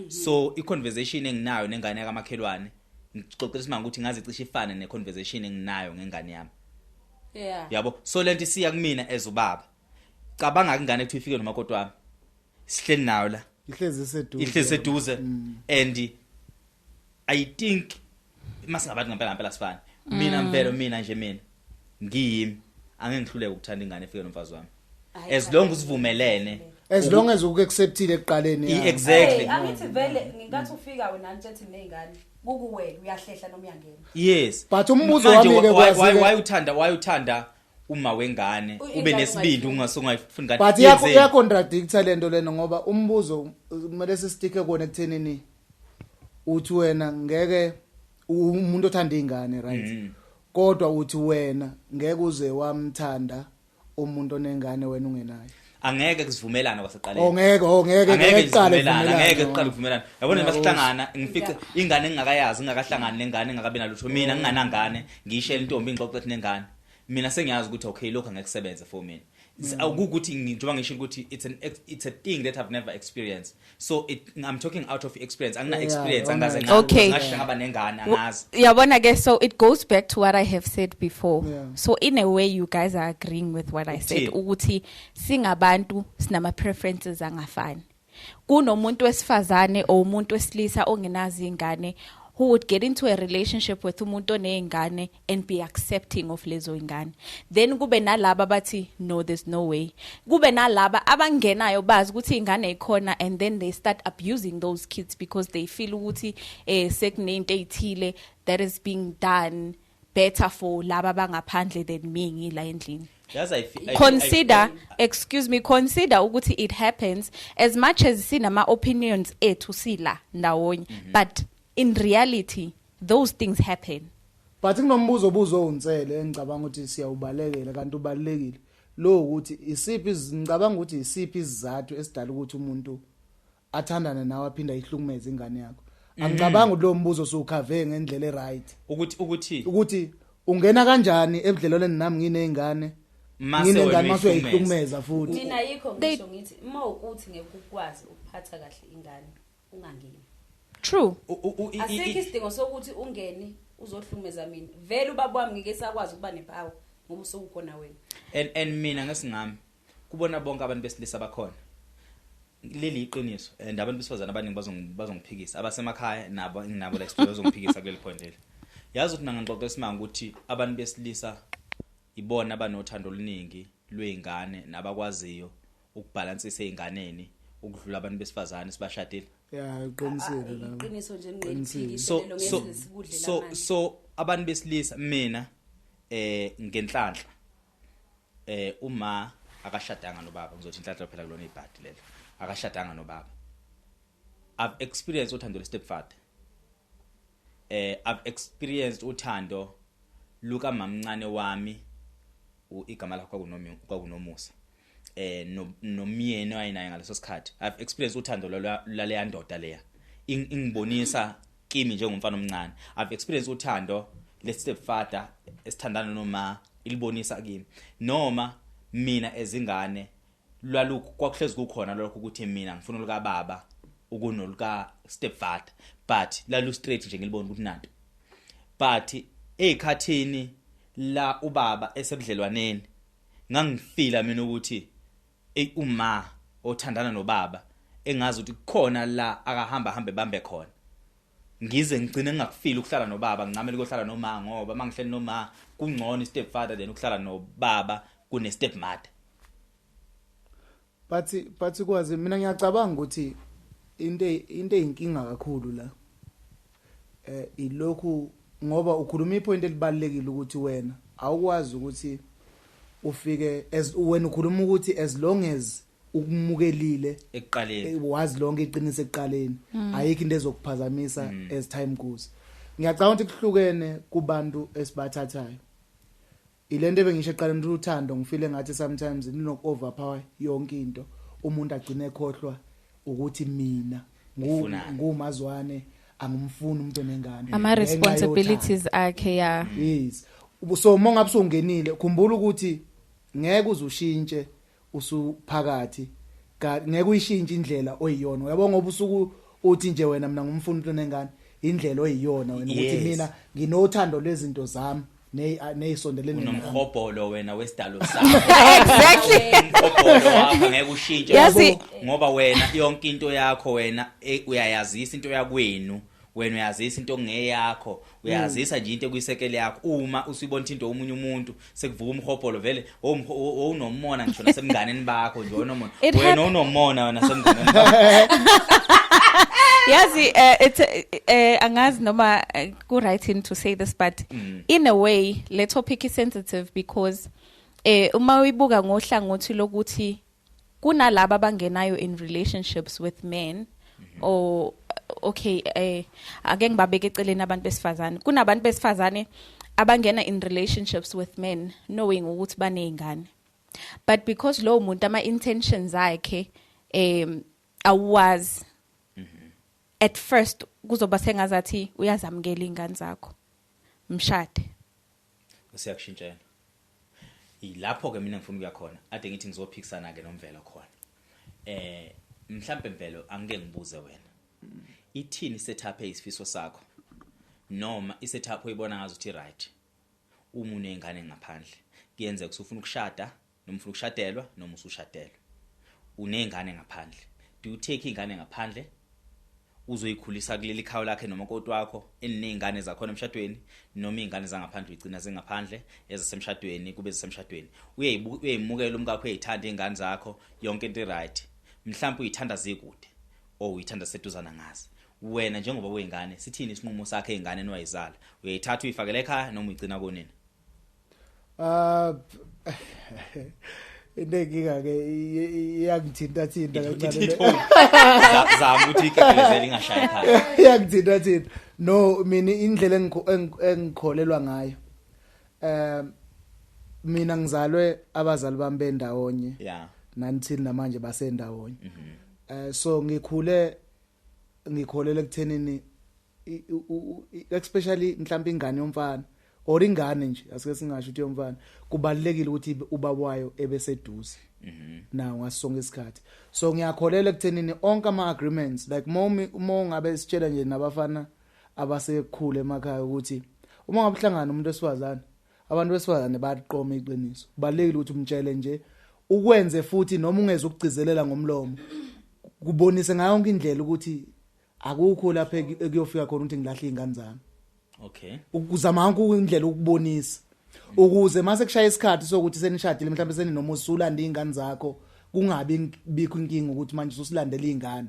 so i-conversation enginayo nengane yakamakhelwane ngixoxela isimanga ukuthi ngaze cishe ifane ne-conversation enginayo ngengane yami yabo so lento isiya kumina ezubaba cabanga ingane ukuthi ifike noma kodwa wami sihleli nayo la ihlezi seduze and I think masingabantu ngempela sifana mina nje ngiyimi angeke ngihluleke ukuthanda ingane efike nomfazi wami as long usivumelene as long as uku-acceptile ekuqaleni exactly angithi vele ngingathi ufika wena njethi nengane kukuwena uyahlehla noma uyangena yes but umbuzo wami ke why uthanda uma wengane ube nesibindi ungasongayifuni ngani but iya-contradicta lento lena ngoba umbuzo kumele sisitike kona ekuthenini uthi wena ngeke umuntu othanda ingane right kodwa uthi wena ngeke uze wamthanda umuntu onengane wena ungenayo angeke kusivumelana kwaseqaleni angeke kuqala ukuvumelana yabona masihlangana ngifice ingane engingakayazi ngingakahlangana nengane ngakabe nalutho mina nginganangane ngiyishela intombi ngixoxe nengane mina sengiyazi ukuthi okay lokho angeke kusebenze for mina akukuthi ngijoba ngisho ukuthi it's a thing that I've never experienced so I'm talking out of experience angina experience angaze ngasho ngaba nengane angazi yabona ke so it goes back to what I have said before so in a way you guys are agreeing with what I said ukuthi singabantu sinama preferences angafani kunomuntu wesifazane o umuntu wesilisa ongenazi ingane who would get into a relationship with umuntu onengane and be accepting of lezo ingane then kube nalabo bathi no there's no way kube nalabo abangenayo bazi ukuthi ingane ikhona and then they start abusing those kids because they feel ukuthi sekunento ezithile that is being done better for laba bangaphandle than me ngila endlini consider ukuthi it happens as much as sinama opinions ethu sila ndawonye but in reality those things happen but kunombuzo obuzo untsele engicabanga ukuthi siyawubalekela kanti ubalekile lo ukuthi ngicabanga ukuthi isiphi izizathu esidala ukuthi umuntu athandane nawe aphinda ihlukumeze ingane yakho angicabanga ukuthi lo mbuzo usukhave ngendlela eright ukuthi ungena kanjani ebudlelwaneni nami nginezingane nginengane mase uyihlukumeza futhi mina yikho ngisho ngithi uma ukuthi ngekukwazi ukuphatha kahle ingane ungangeni true asikho isidingo sokuthi ungene uzohlumeza mina vele ubaba wami ngeke sakwazi ukuba nepower ngoba usukhona wena and mina ngesingami kubona bonke abantu besilisa bakhona leli iqiniso and abantu besifazana abaningi bazongiphikisa abasemakhaya nabo la studio bazongiphikisa kuleli point leli yazi ukuthi ngangixoxa isimanga ukuthi abantu besilisa ibona abanothando oluningi lweingane nabakwaziyo ukubalansisa einganeni ukudlula abantu besifazana sibashadile iqiniso nje ngiqinisekile so abantu besilisa mina ngenhlanhla uma akashadanga nobaba ngizothi inhlanhla phela kulona ibhadi lelo akashadanga nobaba I've experienced uthando lestepfather I've experienced uthando luka mamncane wami igama lakho kwakunomusa nomyeni wayinaye ngaleso sikhathi I've experienced uthando laleya ndoda leya ingibonisa kimi njengomfana omncane I've experienced uthando lestepfather esithandana noma ilibonisa kimi noma mina ezingane lwalukho kwakuhlezi kukhona lokho ukuthi mina ngifuna uluka baba ukunoluka stepfather but lalu straight nje ngilibona ukuthi nanto but ekhathini la ubaba esebudlelwaneni ngangifila mina ukuthi uma othandana nobaba engazi ukuthi kukhona la akahamba bambe khona ngize ngigcine ngakufila ukuhlala nobaba ngincamela ukuhlala noma ngoba mangihleli noma kungcono stepfather then ukuhlala nobaba kune stepmother but kwazi mina ngiyacabanga ukuthi into eyinkinga kakhulu la ilokhu ngoba ukhuluma ipoint elibalekile ukuthi wena awukwazi ukuthi ufike as wena ukhuluma ukuthi as long as ukumukelile ekuqaleni wazi lonke iqiniso ekuqaleni ayikho into ezokuphazamisa as time goes ngiyacabanga ukuthi kuhlukene kubantu esibathathayo ilento bengisho eqala nje uthando ngifile ngathi sometimes linok overpower yonke into umuntu agcine ekhohlwa ukuthi mina ngumazwane angumfuni umuntu onengane ama responsibilities akhe ya yes so mongabe sungenile khumbula ukuthi ngeke uzushintshe usuphakathi ngeke uyishintshe indlela oyiyona uyabona ngoba usuku uthi nje wena mina ngumfuni umuntu onengane indlela oyiyona wena ukuthi mina nginothando lwezinto zami neyisondelene unomkhobholo wena wesidalo sakho exactly umkhobholo wakho ngeke ushintshe ngoba wena yonke into yakho wena uyayazisa into yakwenu wena uyazisa into ngeyakho uyazisa nje into ekuyisekele yakho uma usibona into omunye umuntu sekuvuka umkhobholo vele unomona ngisho nasemnganeni bakho nje wena unomona wena nasemnganeni bakho yazi angazi noma ku right to say this but in a way le topic is sensitive because uma uyibuka ngohlangothi lokuthi kunalabo abangenayo in relationships with men or okay ake ngibabeke eceleni abantu besifazane kunabantu besifazane abangena in relationships with men knowing ukuthi banezingane but because lo muntu ama intentions akhe awazi at first kuzoba sengazathi uyazamukela ingane zakho mshade usiyakushintshela ilapho ke mina ngifuna ukuya khona ade ngithi ngizophikisana ke nomvelo khona mhlambe mvelo angeke ngibuze wena ithini setup eyisifiso sakho noma isetup oyibona ngazo uthi right uma unengane ngaphandle kuyenzeka usufuna ukushada noma ufuna ukushadelwa noma usushadelwa unengane ngaphandle do you take ingane ngaphandle uzoyikhulisa kuleli khaya lakhe noma kodwa wakho enezingane zakho emshadweni noma izingane zangaphandle uyigcina zingaphandle ezasemshadweni kube zisemshadweni uyayimukela umkakho uyayithanda izingane zakho yonke into right mhlawumbe uyithanda zikude o uyithanda seduzana ngazi wena njengoba uyingane sithini isinqumo sakhe izingane noyizala uyayithatha uyifakele ekhaya noma uyigcina konini indengiga ke iyangithinta kancane zama ukuthi ikhaphezele ingashaya ekhaya iyangithinta no mina indlela engikholelwa ngayo mina ngizalwe abazali bami bendawonye nanithini namanje basendawonye so ngikholela ekuthenini especially mhlawumbe ingane yomfana or ingane nje asike singasho ukuthi yomfana kubalekile ukuthi ubaba wayo ebeseduze nawo ngasonke isikhathi so ngiyakholela ekuthenini onke ama agreements like mo ngabe sitshela nje nabafana abasekhule emakhaya ukuthi uma ngabe uhlangana umuntu wesifazane abantu besifazane bayaqoma iqiniso kubalekile ukuthi umtshele nje ukwenze futhi noma ungeze ukugcizelela ngomlomo kubonise ngayo yonke indlela ukuthi akukho lapha ekuyofika khona ukuthi ngilahle izingane zami okay ukuzama konke indlela ukubonisa ukuze mase kushaya isikhathi sokuthi senishadile mhlawumbe seninomuzi ulanda izingane zakho kungabi bikho inkingi ukuthi manje usilandele izingane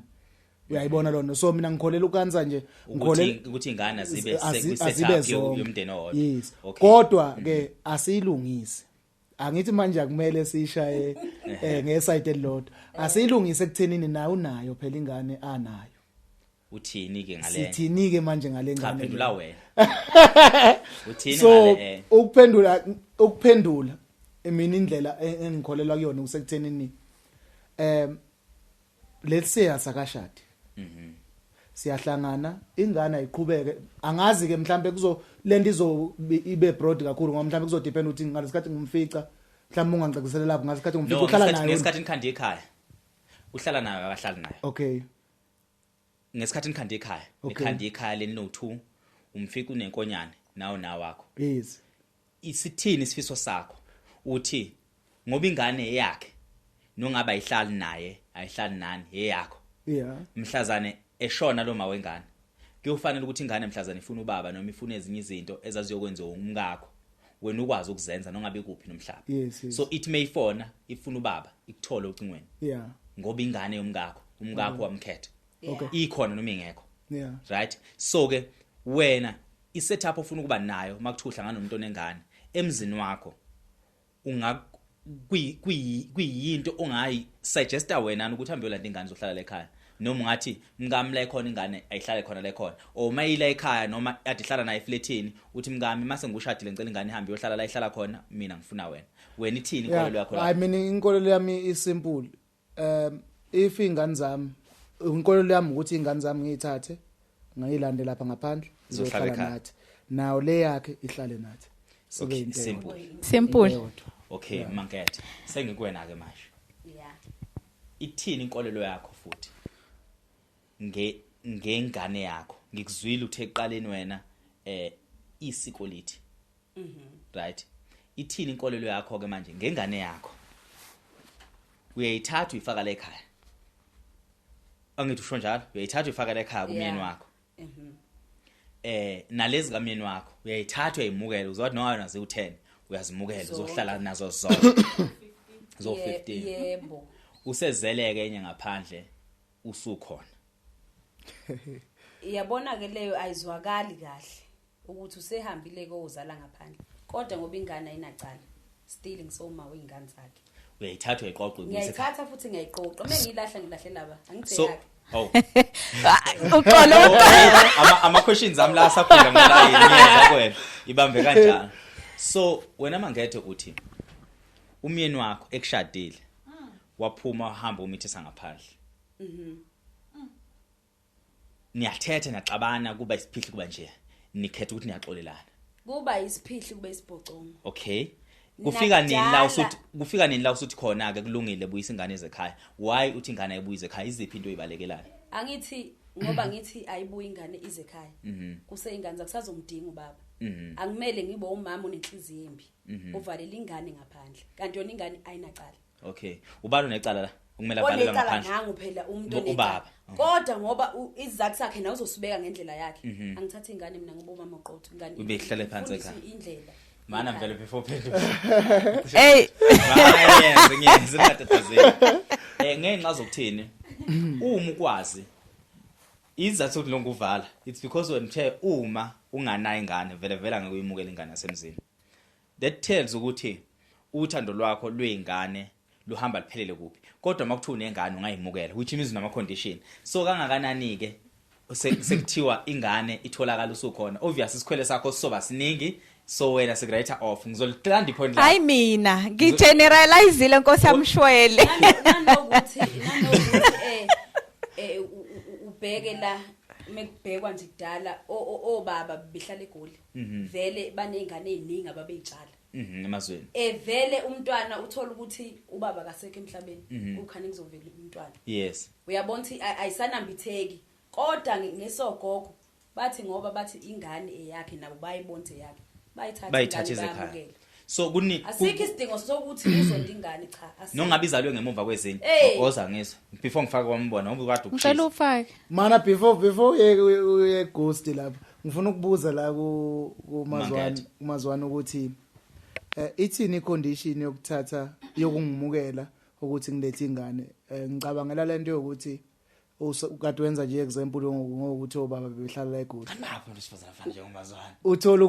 uyayibona lona so mina ngikholela ukwenza nje ngikholela ukuthi izingane zibe setup yomndeni owodwa yes kodwa ke asiyilungise angithi manje akumele sishaye ngeside elilodwa asiyilungise ekuthenini nayo unayo phela ingane anayo uthini ke ngale sithini ke manje ngale ngane chaphendula wena uthini so ngale ukuphendula mina indlela engikholelwa kuyona usekuthenini let's say asakashadi siyahlangana ingane ayiqhubeke angazi ke mhlambe kuzo lento ibe broad kakhulu ngoba mhlambe kuzodepend ukuthi ngalesikhathi ngumfica mhlambe ungangicacisela lapho ngalesikhathi ngumfica uhlala nayo ngesikhathi nikhandi ekhaya uhlala nayo akahlali nayo okay ngesikhathi nikhandi ekhaya nikhandi ekhaya leno2 umfica unenkonyane nawo wakho yes isithini isifiso sakho uthi ngoba ingane yakhe nongaba ayihlali naye ayihlali nani eyakho yeah mhlazane eshona lo mawengane kuyofanele ukuthi ingane mhlazane ifuna ubaba noma ifuna ezinye izinto ezaziyokwenza umkakho wena ukwazi ukuzenza nongabe kuphi nomhlaba yes so it may fona ifuna ubaba ikuthole ucingweni yeah ngoba ingane umkakho wamkhetha okay ikhona noma ingekho yeah right so ke wena isetup ofuna ukuba nayo makuthu uhlangana nomuntu onengane emzini wakho kuyinto ongayi suggesta wena ukuthi uhambe uyolanda ingane zohlala ekhaya noma ngathi mngami la ikhona ingane ayihlale khona la ikhona o mayila ekhaya noma ade ihlala naye eflatini uthi mngami mase ngushadile ngicela ingane ihambe yohlala la ihlala khona mina ngifuna wena ithini inkolelo yakho la I mean inkolelo yami isimple. If ingane zami inkolelo yami ukuthi ingane zami ngiyithathe ngiyilande lapha ngaphandle izohlala nathi. Nawo le yakhe ihlale nathi. Sibe into Simple. Okay Mankethe sengikuwena ke manje. Yeah. Ithini inkolelo yakho futhi ngengane yakho ngikuzwile uthe eqaleni wena isiko lithi right ithini inkolelo yakho ke manje ngengane yakho uyayithatha uyifaka la ekhaya angithi usho njalo uyayithatha uyifaka la ekhaya kumyeni wakho nalezi kamyeni wakho uyayithatha uyayimukela uzothi noma naze u10 uyazimukela uzohlala nazo zonke zo 15 yebo usezeleke enye ngaphandle usukhona iyabona ke leyo ayizwakali kahle ukuthi usehambile kozala ngaphandle kodwa ngoba ingane ayinacala still ngisoma weingane zakhe uyayithatha uyayiqoqa ngiyayithatha futhi ngiyayiqoqa ngilahla lapha angithe so yakhe Uqolo ama questions ami la sakhula ngola yini kwena ibambe kanjani so wena Mankethe uthi umyeni wakho ekushadile waphuma wahamba umithisa ngaphandle niyathetha naxabana kuba isiphihli kuba nje nikhetha ukuthi niyaxolelana kuba isiphihli kube isibhocongo okay kufika nini la usuthi khona ke kulungile buyisa ingane ezekhaya why uthi ingane ayibuyize ekhaya iziphi into oyibalekelayo angithi ngoba ngithi ayibuye ingane izekhaya kuseyingane zakusazomdinga ubaba angimele ngibe umama onenhliziyo embi uvalela ingane ngaphandle kanti yona ingane ayinacala okay ubalo necala la ukumela valela ngaphandle nangu phela umuntu onecala kodwa ngoba izizathu sakhe nawe uzosibeka ngendlela yakhe angithatha ingane mina ngoba umama oqotho ingane ubehlale phansi ekhaya indlela mana vele before phenduka Hey ngiyenze ngatatazela ngenxa zokuthini uma ukwazi izathu ukuthi lonke uvala it's because when uthe uma unganayo ingane vele angekuyimukela ingane yasemzini that tells ukuthi uthando lwakho lweingane luhamba liphelele kuphi kodwa makuthiwa unengane ungayimukela which means nama condition so kangakanani ke sekuthiwa ingane itholakala usukhona obviously isikhwele sakho sisoba siningi so wena secretary off ngizolithanda ipoint la hayi mina ngigeneralizile Nkosi yamshwele nanokuthi ubheke la mekubhekwa nje kudala obaba behlala eGoli vele banezingane eziningi ababeyitshala emazweni vele umntwana uthola ukuthi ubaba kasekho emhlabeni ukhani kuzovela umntwana yes uyabona ukuthi ayisanambitheki kodwa ngesogogo bathi ngoba bathi ingane eyakhe nabo bayibonze yakhe bayithatha ezekhaya so kuni asikho isidingo sokuthi uzonda ingane cha nongabe izalwe ngemuva kwezinye oza ngizwe before ngifaka kwambona ngoba kade ngicela ufake mana before uye ghost lapha ngifuna ukubuza la kumazwana ukuthi ithini icondition yokuthatha yokungimukela ukuthi ngilethe ingane ngicabangela lento yokuthi ukade wenza nje example ngokuthi obaba behlala la eGoli kanapho lesifazana fana njengomazwana uthola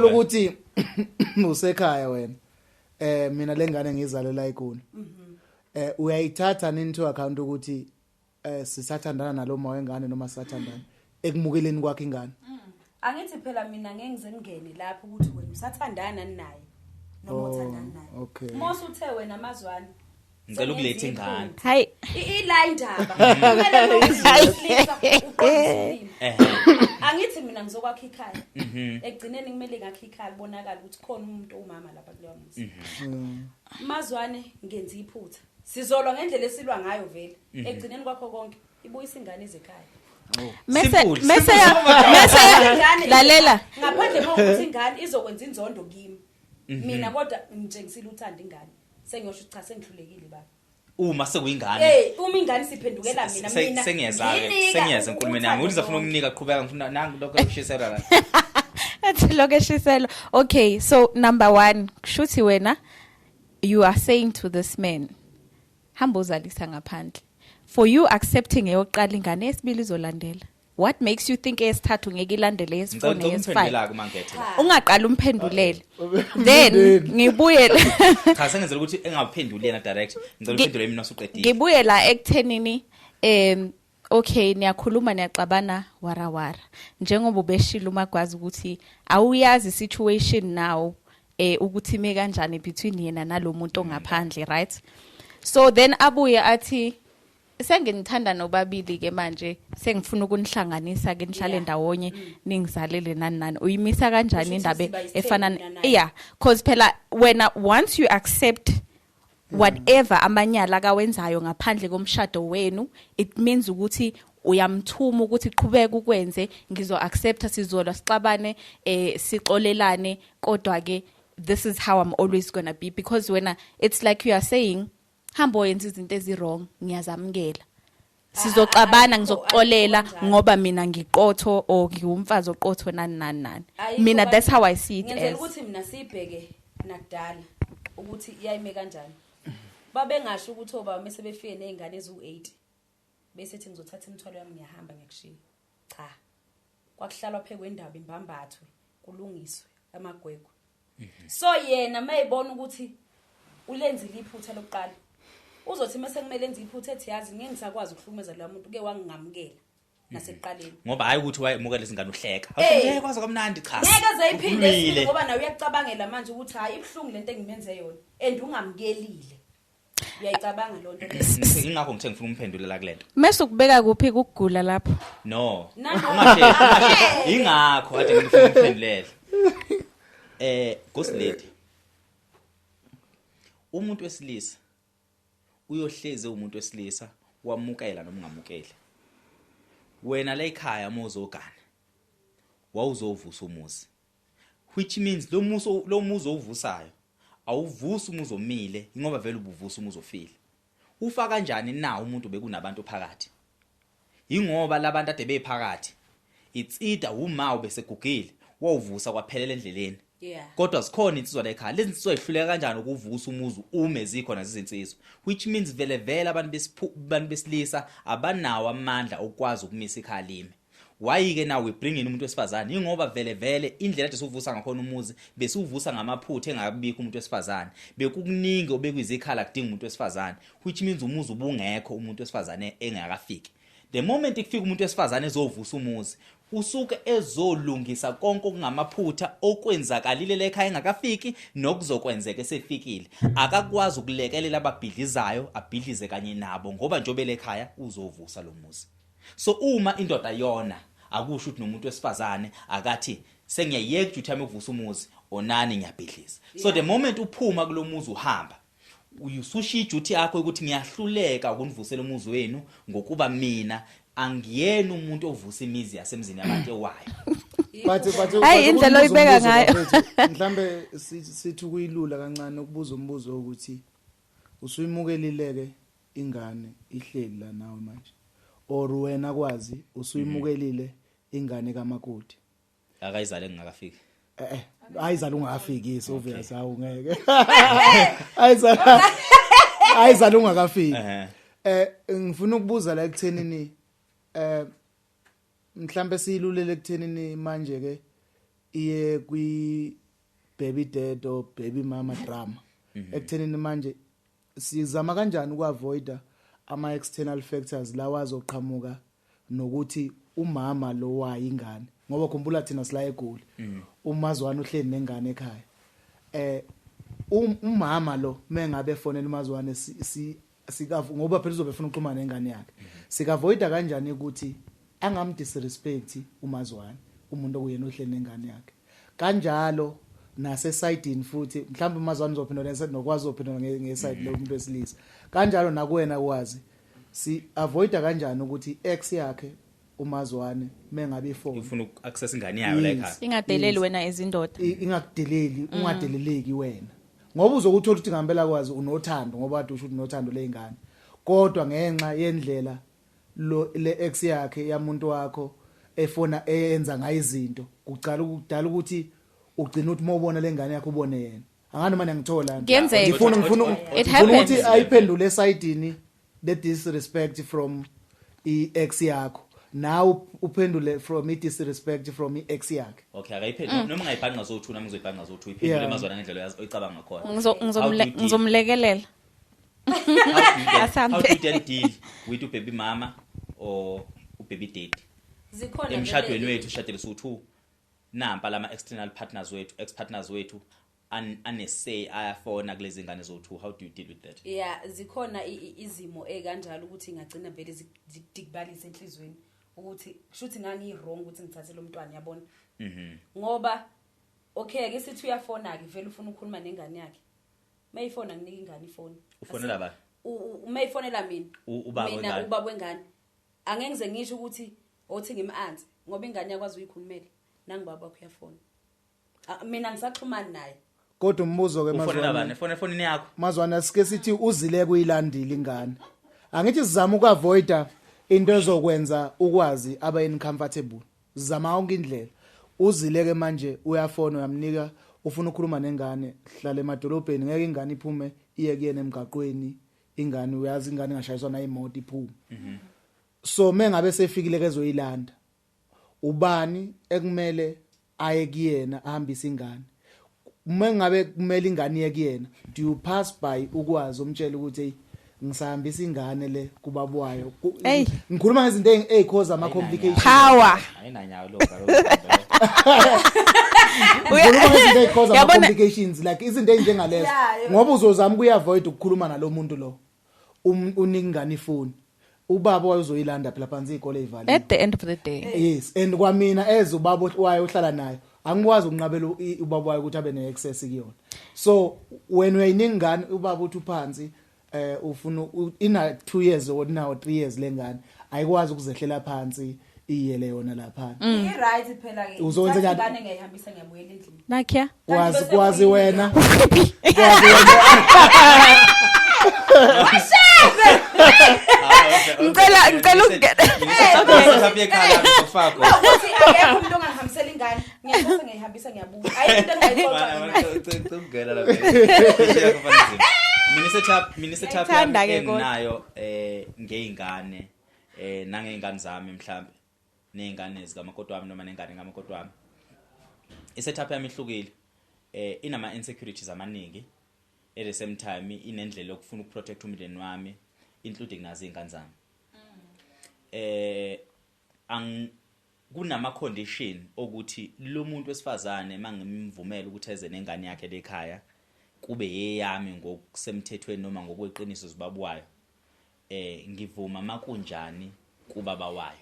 ukuthi usekhaya wena mina lengane ngizale la eGoli uyayithatha into account ukuthi sisathandana naloma wengane noma sisathandana ekumukeleni kwakhe ingane angithi phela mina ngeke ngize ngene lapho ukuthi wena usathandana naye noma uthandana naye okay mose uthe wena Mazwana ngicela ukuletha ingane hayi ila indaba kumele uyisilisa uqondisile angithi mina ngizokwakha ikhaya ekugcineni kumele ngakhe ikhaya kubonakala ukuthi khona umuntu umama lapha kuleyo muzi Mazwane ngenza iphutha sizolwa ngendlela esilwa ngayo vele ekugcineni kwakho konke ibuyisa ingane ezekhaya mese lalela ngaphandle kokuthi ingane izokwenza inzondo kimi mina kodwa nje ngisile uthanda ingane sengiyosho cha sengihlulekile baba uma sekuyingane uma ingane siphendukela mina sengiyeza enkulumeni yami uthi zafuna ukunika qhubeka ngifuna nangu lokho eshisela la athi lokho eshisela okay so number 1 kushuthi wena you are saying to this man hamba uzalisa ngaphandle for you accepting eyoqala ingane esibili izolandela what makes you think eyesithathu ngeke ilandele eyesifone Ngicela eyesi5 umphenduleke ungaqala umphendulele then ngibuye cha sengenzela ukuthi engaphenduli yena direct ngicela uphendule mina usuqedile ngibuye la ekuthenini okay niyakhuluma niyaxabana warawara njengoba ubeshila uMagwazi ukuthi awuyazi situation now ukuthi ime kanjani between yena nalomuntu ongaphandle right so then abuye athi senginithanda nobabili ke manje sengifuna ukunihlanganisa ke nihlale ndawonye ningizalele nani uyimisa kanjani indaba efana yeah cause phela when once you accept whatever amanyala kawenzayo ngaphandle komshado wenu it means ukuthi uyamthuma ukuthi qhubeka ukwenze ngizo accepta sizolwa sixabane sixolelane kodwa ke this is how I'm always going to be because when it's like you are saying hambo yenza izinto ezirong ngiyazamukela sizoxabana ngizokuxolela ngoba mina ngiqotho o ngiwumfazi oqotho nani mina that's how I see it ngenzela ukuthi mina sibheke nakudala ukuthi iyayime kanjani babengasho ukuthi oba mase befike nezingane ezu8 bese ethi ngizothatha imithwalo yami ngiyahamba ngiyakushiya cha kwakuhlalwa phekwe indaba imbambathwe kulungiswe amagwegwe so yena mayibona ukuthi ulenzile iphutha lokuqala uzothi mase kumele enze iphutha ethi yazi ngeke ngisakwazi ukuhlumeza lo muntu ke wangingamukela nasekuqaleni ngoba hayi ukuthi wayemukela izingane uhleka ngeke kwaze kamnandi cha ngeke azayiphinde ngoba nawe uyacabangela manje ukuthi hayi ibhlungu lento engimenze yona and ungamkelile uyayicabanga lo nto leyo ingakho ngithe ngifuna umphendulela kulento mase ukubeka kuphi ukugula lapho no ungahleki ingakho ade ngifuna umphendulela Ghost umuntu wesilisa uyohleze umuntu wesilisa wamukela noma ungamukele wena la ekhaya mozogana wawuzovusa umuzi which means lo muzi ovusayo awuvusa umuzi omile ngoba vele ubuvusa umuzi ofile ufa kanjani na umuntu bekunabantu phakathi ingoba labantu ade bephakathi it's either uma ubesegugile wawuvusa kwaphelela endleleni kodwa sikhona insizwa la ekhaya lezi insizwa ihluleka kanjani ukuvusa umuzi uma zikhona izinsizwa which means vele abantu besilisa abanawo amandla okwazi ukumisa ikhaya lime why ke now we bring in umuntu wesifazane ingoba vele indlela ade sovusa ngakhona umuzi bese uvusa ngamaphutha engakubikho umuntu wesifazane bekukuningi obekuyizikhala kudinga umuntu wesifazane which means umuzi ubungekho umuntu wesifazane engakafiki the moment ikufika umuntu wesifazane ezovusa umuzi usuke ezolungisa konke okungamaphutha okwenzakalile lekhaya engakafiki nokuzokwenzeka esefikile akakwazi ukulekelela ababhidlizayo abhidlize kanye nabo ngoba njobe lekhaya uzovusa lo muzi so uma indoda yona akusho ukuthi nomuntu wesifazane akathi sengiyayeka ukuthi uthame ukuvusa umuzi onani ngiyabhidliza so the moment uphuma kulomuzi uhamba uyusushiya iduty yakho ukuthi ngiyahluleka ukunivusela umuzi wenu ngokuba mina angiyena umuntu ovusa imizi yasemzini yabantu ewayo but hayi indlela oyibeka ngayo mhlambe sithi kuyilula kancane ukubuza umbuzo ukuthi usuyimukelileke ingane ihleli la nawe manje or wena kwazi usuyimukelile ingane kamakoti akayizale ngingakafiki ayizala ungakafiki so obvious awungeke ayizala ungakafiki ngifuna ukubuza la ekuthenini mhlambe siyilulele ekuthenini manje ke iye kwi baby dad or baby mama drama ekuthenini manje sizama kanjani ukuavoida ama external factors lawa azoqhamuka nokuthi umama lo wayingane ngoba khumbula thina sila eGoli umazwana uhleli nengane ekhaya umama lo mengabe efonela umazwane sikavu ngoba phela uzobe efuna ukuxhumana nengane yakhe sikavoida kanjani ukuthi angamdisrespect umazwane umuntu okuyena ohleli nengane yakhe kanjalo nase sidini futhi mhlawumbe umazwane uzophendula nokwazi ukuphendula ngeside lomuntu wesilisa kanjalo nakuwena kwazi si avoida kanjani ukuthi ex yakhe umazwane mengabe ifone ufuna ukuaccess ingane yayo la ekhaya ingadeleli wena ezindoda ingakudeleli ungadeleleki wena ngoba uzokuthola ukuthi ngempela kwazi unothando ngoba kade usho ukuthi unothando lezingane kodwa ngenxa yendlela lo le ex yakhe yamuntu wakho efona eyenza ngayo izinto kucala ukudala ukuthi ugcina ukuthi mawubona lengane yakho ubone yena angani manje ngithola ngifuna ukuthi ayiphendule esidini the disrespect from ex yakho now uphendule from disrespect from ex yakhe. Okay, akayiphendula noma ngayibhanqa zo2 nami ngizoyibhanqa zo2 iphendule Yeah. emazwana ngendlela oyicabanga khona. ngizomlekelela How do you then deal with ubaby mama or ubaby daddy? Zikhona Emshadweni wethu ushadele so2 nampa lama external partners wethu, ex partners wethu say ayafona kulezi ngane zo2. How do you deal with that? Yeah, zikhona izimo kanjalo ukuthi ngagcina vele zikubalisa enhlizweni ukuthi kushuthi ngani wrong ukuthi ngithathe lo mntwana yabona. Ngoba okay ke sithi uyafona ke vele ufuna ukukhuluma nengane yakhe. Mayifona nginika ingane ifoni. Ufonela ba? Mayifonela mina. Ubaba wengane. Mina ubaba wengane. Angeke ngize ngisho ukuthi othi ngimi-aunt ngoba ingane yakwazi uyikhulumela nangibaba wakho uyafona. Mina ngisaxhumana naye. Kodwa umbuzo ke Ufonela Mazwana. bani? Efonini yakho. Mazwana sike sithi uzile kuyilandila ingane. Angithi sizama ukuavoida into ezokwenza ukwazi aba incomfortable. Sizama yonke indlela. Uzile ke manje uyafona uyamnika ufuna ukukhuluma nengane hlala emadolobheni ngeke ingane iphume iye kuyena emgaqweni ingane uyazi ingane ngashayiswa na imoto iphume. So mengabe sefikile kezoyilanda ubani ekumele aye kuyena ahambisa ingane. Mengabe kumele ingane iye kuyena do you pass by ukwazi umtshela ukuthi hey ngisahambisa ingane le kubabwayo ngikhuluma ngezinto ezicause ama complications power ayinanyawo lo garo. ngikhuluma ngezinto ezicause ama complications like izinto ezinjengalezo ngoba uzozama ukuavoid ukukhuluma nalomuntu lo unika ingane ifoni ubaba wayozoyilanda phela phansi izikole ezivaliwe at the end of the day. Yes and kwamina eze ubaba wayo uhlala nayo angikwazi ukunqabela ubaba wayo ukuthi abe ne-access kuyona. So when uyiningane ubaba uthi uphansi ufuna ina 2 years or now 3 years lengane ayikwazi ukuzehlela phansi iyele yona lapha. I-right phela ke. Uzokwenza kanjani? Ingane ngiyihambisa ngiyabuyela endlini. Nakia Kwazi wena. ngicela ukungena. Ngisaphi ekhaya ngizofaka. Ukuthi akekho umuntu ongihambisela ingane. Ngiyathatha ngiyihambisa ngiyabuya. Ayinto engayixoxa. Ungena lapha. Mina setup Ethanda ke enginayo ngeingane nangeingane zami mhlambe nezingane zikamakoti wami noma nengane ngamakoti wami. Isetup yami ihlukile. Inama insecurities amaningi. At the same time inendlela yokufuna ukuprotect umndeni wami including nazo izingane zami. Kunama condition ukuthi lo muntu wesifazane mangimvumela ukuthi eze nengane yakhe lekhaya kube yeyami ngokusemthethweni noma ngokweqiniso zibabwayo. Ngivuma makunjani kubaba wayo.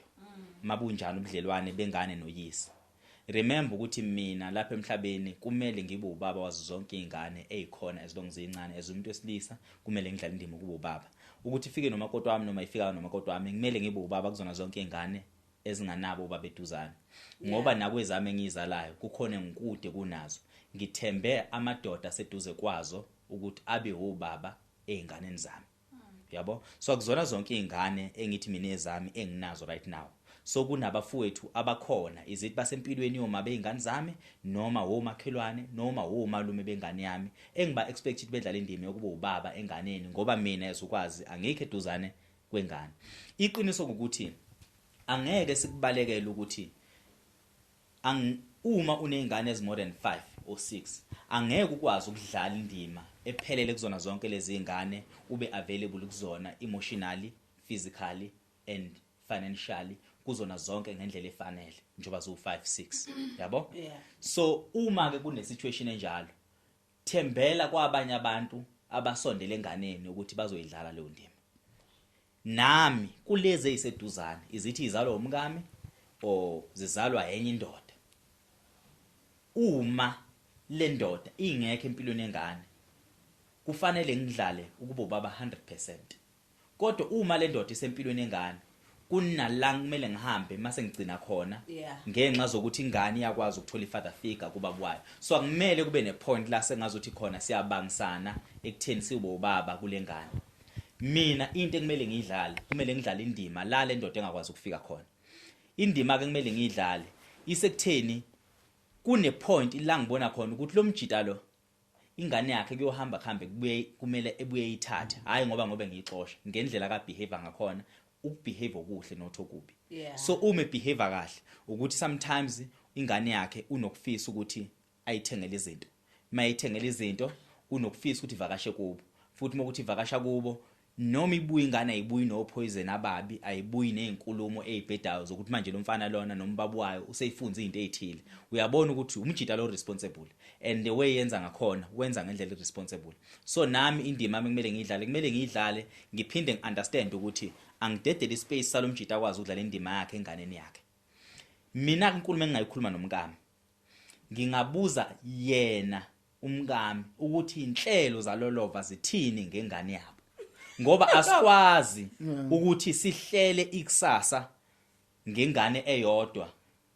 Mabunjani ubudlelwane bengane noyise. Remember ukuthi mina lapha emhlabeni kumele ngibe ubaba wazo zonke izingane ezikhona as long as zincane as umuntu wesilisa kumele ngidlale indima kubo baba. Ukuthi ifike nomakoti wami noma ifika nomakoti wami kumele ngibe ubaba kuzona zonke izingane ezinganabo ubaba eduzane. Ngoba nakwezami engizalayo kukhona ngikude kunazo. Ngithembe amadoda aseduze kwazo ukuthi abe ubaba einganeni zami. Yabo? So akuzona zonke izingane engithi mina ezami enginazo right now. So kunabafowethu abakhona izithi basempilweni yoma beingane zami noma womakhelwane noma womalume bengane yami engiba expected bedlala indima yokuba ubaba enganeni ngoba mina esukwazi angeke eduzane kwengane. Iqiniso ukuthi angeke sikubalekele ukuthi uma unezingane ezi more than 5 or 6 angeke ukwazi ukudlala indima ephelele kuzona zonke lezi zingane ube available kuzona emotionally, physically and financially kuzona zonke ngendlela efanele njoba zo 5 6 yabo. So uma ke kune situation enjalo thembela kwabanye abantu abasondele enganeni ukuthi bazoyidlala leyo ndima. Nami kulezi eziseduzane izithi izalwa umkami o zizalwa enye indoda. Uma le ndoda ingekho empilweni yengane kufanele ngidlale ukuba ubaba 100%. Kodwa uma le ndoda isempilweni yengane kunala kumele ngihambe mase ngicina khona ngenxa zokuthi ingane iyakwazi ukuthola ifather figure kubabwayo. So akumele kube nepoint la sengazuthi khona siyabangisana ekutheni sibo ubaba kulengane. Mina into ekumele ngidlale kumele ngidlale indima la le ndoda engakwazi ukufika khona. Indima ke kumele ngidlale isekutheni kune point la ngibona khona ukuthi lo mjita lo ingane yakhe kuyohamba kuhambe kubuye kumele ebuye ithathe hayi ngoba ngiyixosha ngendlela ka behavior ngakhona ukubehave okuhle not okubi. Yeah. So uma behave kahle ukuthi sometimes ingane yakhe unokufisa ukuthi ayithengele izinto. Mayithengele izinto unokufisa ukuthi ivakashe kubo. Futhi uma ukuthi ivakasha kubo noma ibuya ingane ayibuyi no poison ababi ayibuyi nezinkulumo ezibhedayo zokuthi manje lo mfana lona nombaba wayo useyifunza izinto ezithile. Uyabona ukuthi umjida lo responsible and the way yenza ngakhona wenza ngendlela responsible. So nami indima yami kumele ngidlale ngiphinde ngiunderstand ukuthi angidedele ispace salomjida akwazi ukudlala indima yakhe enganeni yakhe. Mina inkulumo engingayikhuluma nomkami ngingabuza yena umkami ukuthi inhlelo zalolova zithini ngengane yabo. Ngoba asikwazi ukuthi sihlele ikusasa ngengane eyodwa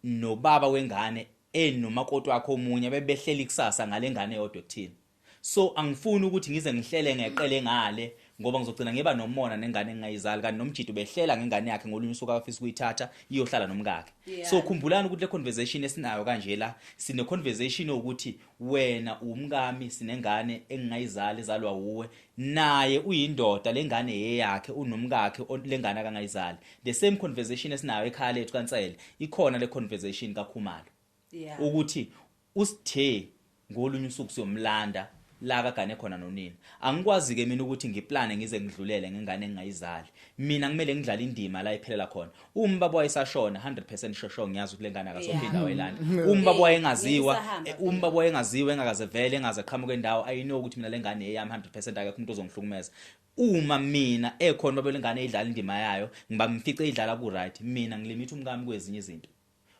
nobaba wengane enomakoti wakhe omunye bebehlela ikusasa ngalengane eyodwa kuthini. So angifuni ukuthi ngize ngihlele ngeqele ngale ngoba ngizogcina ngiba nomona nengane engayizali kanti nomjidi ubehlela ngengane yakhe ngolunye usuku afisa ukuyithatha iyohlala nomkakhe. So khumbulani ukuthi le conversation esinayo kanje la sine conversation ukuthi wena umkami sinengane engayizali ezalwa uwe naye uyindoda lengane eyakhe unomkakhe lengane akangayizali. The same conversation esinayo ekhaya lethu kaNtsele ikhona le conversation kaKhumalo. Ukuthi usithe ngolunye usuku siyomlanda la kagane khona nonini. Angikwazi ke mina ukuthi ngiplane ngize ngidlulele ngengane engayizali. Mina kumele ngidlale indima la iphelela khona. Uma baba wayesashona 100% shosho ngiyazi ukuthi lengane akasophinda wayelana. Uma baba wayengaziwa engakaze vele engaze qhamuka endawo ayino ukuthi mina lengane eyami 100% akekho umuntu ozongihlukumeza. Uma mina ekhona baba lengane idlala indima yayo ngibamfice idlala ku right mina ngilimit umkami kwezinye izinto.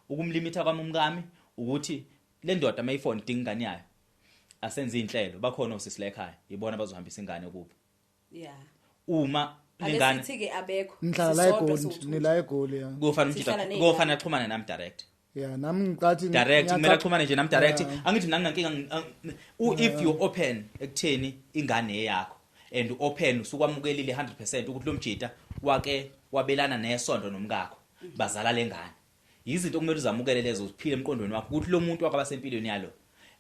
Ukumlimita kwami umkami ukuthi le ndoda mayifone idinga ingane yayo asenze inhlelo bakhona osisi la ekhaya ibona abazohambisa ingane kubo. Uma lengane asithike abekho nila egoli ya kufana axhumane nami direct. Nami ngicathi direct kumele axhumane nje nami direct angithi nanginankinga if you open ekutheni ingane yakho and open usukwamukelile 100% ukuthi lo mjida wake wabelana nesondo nomkakho bazala lengane. Izinto kumele uzamukele lezo uphile emqondweni wakho ukuthi lo muntu wakho abasempilweni yalo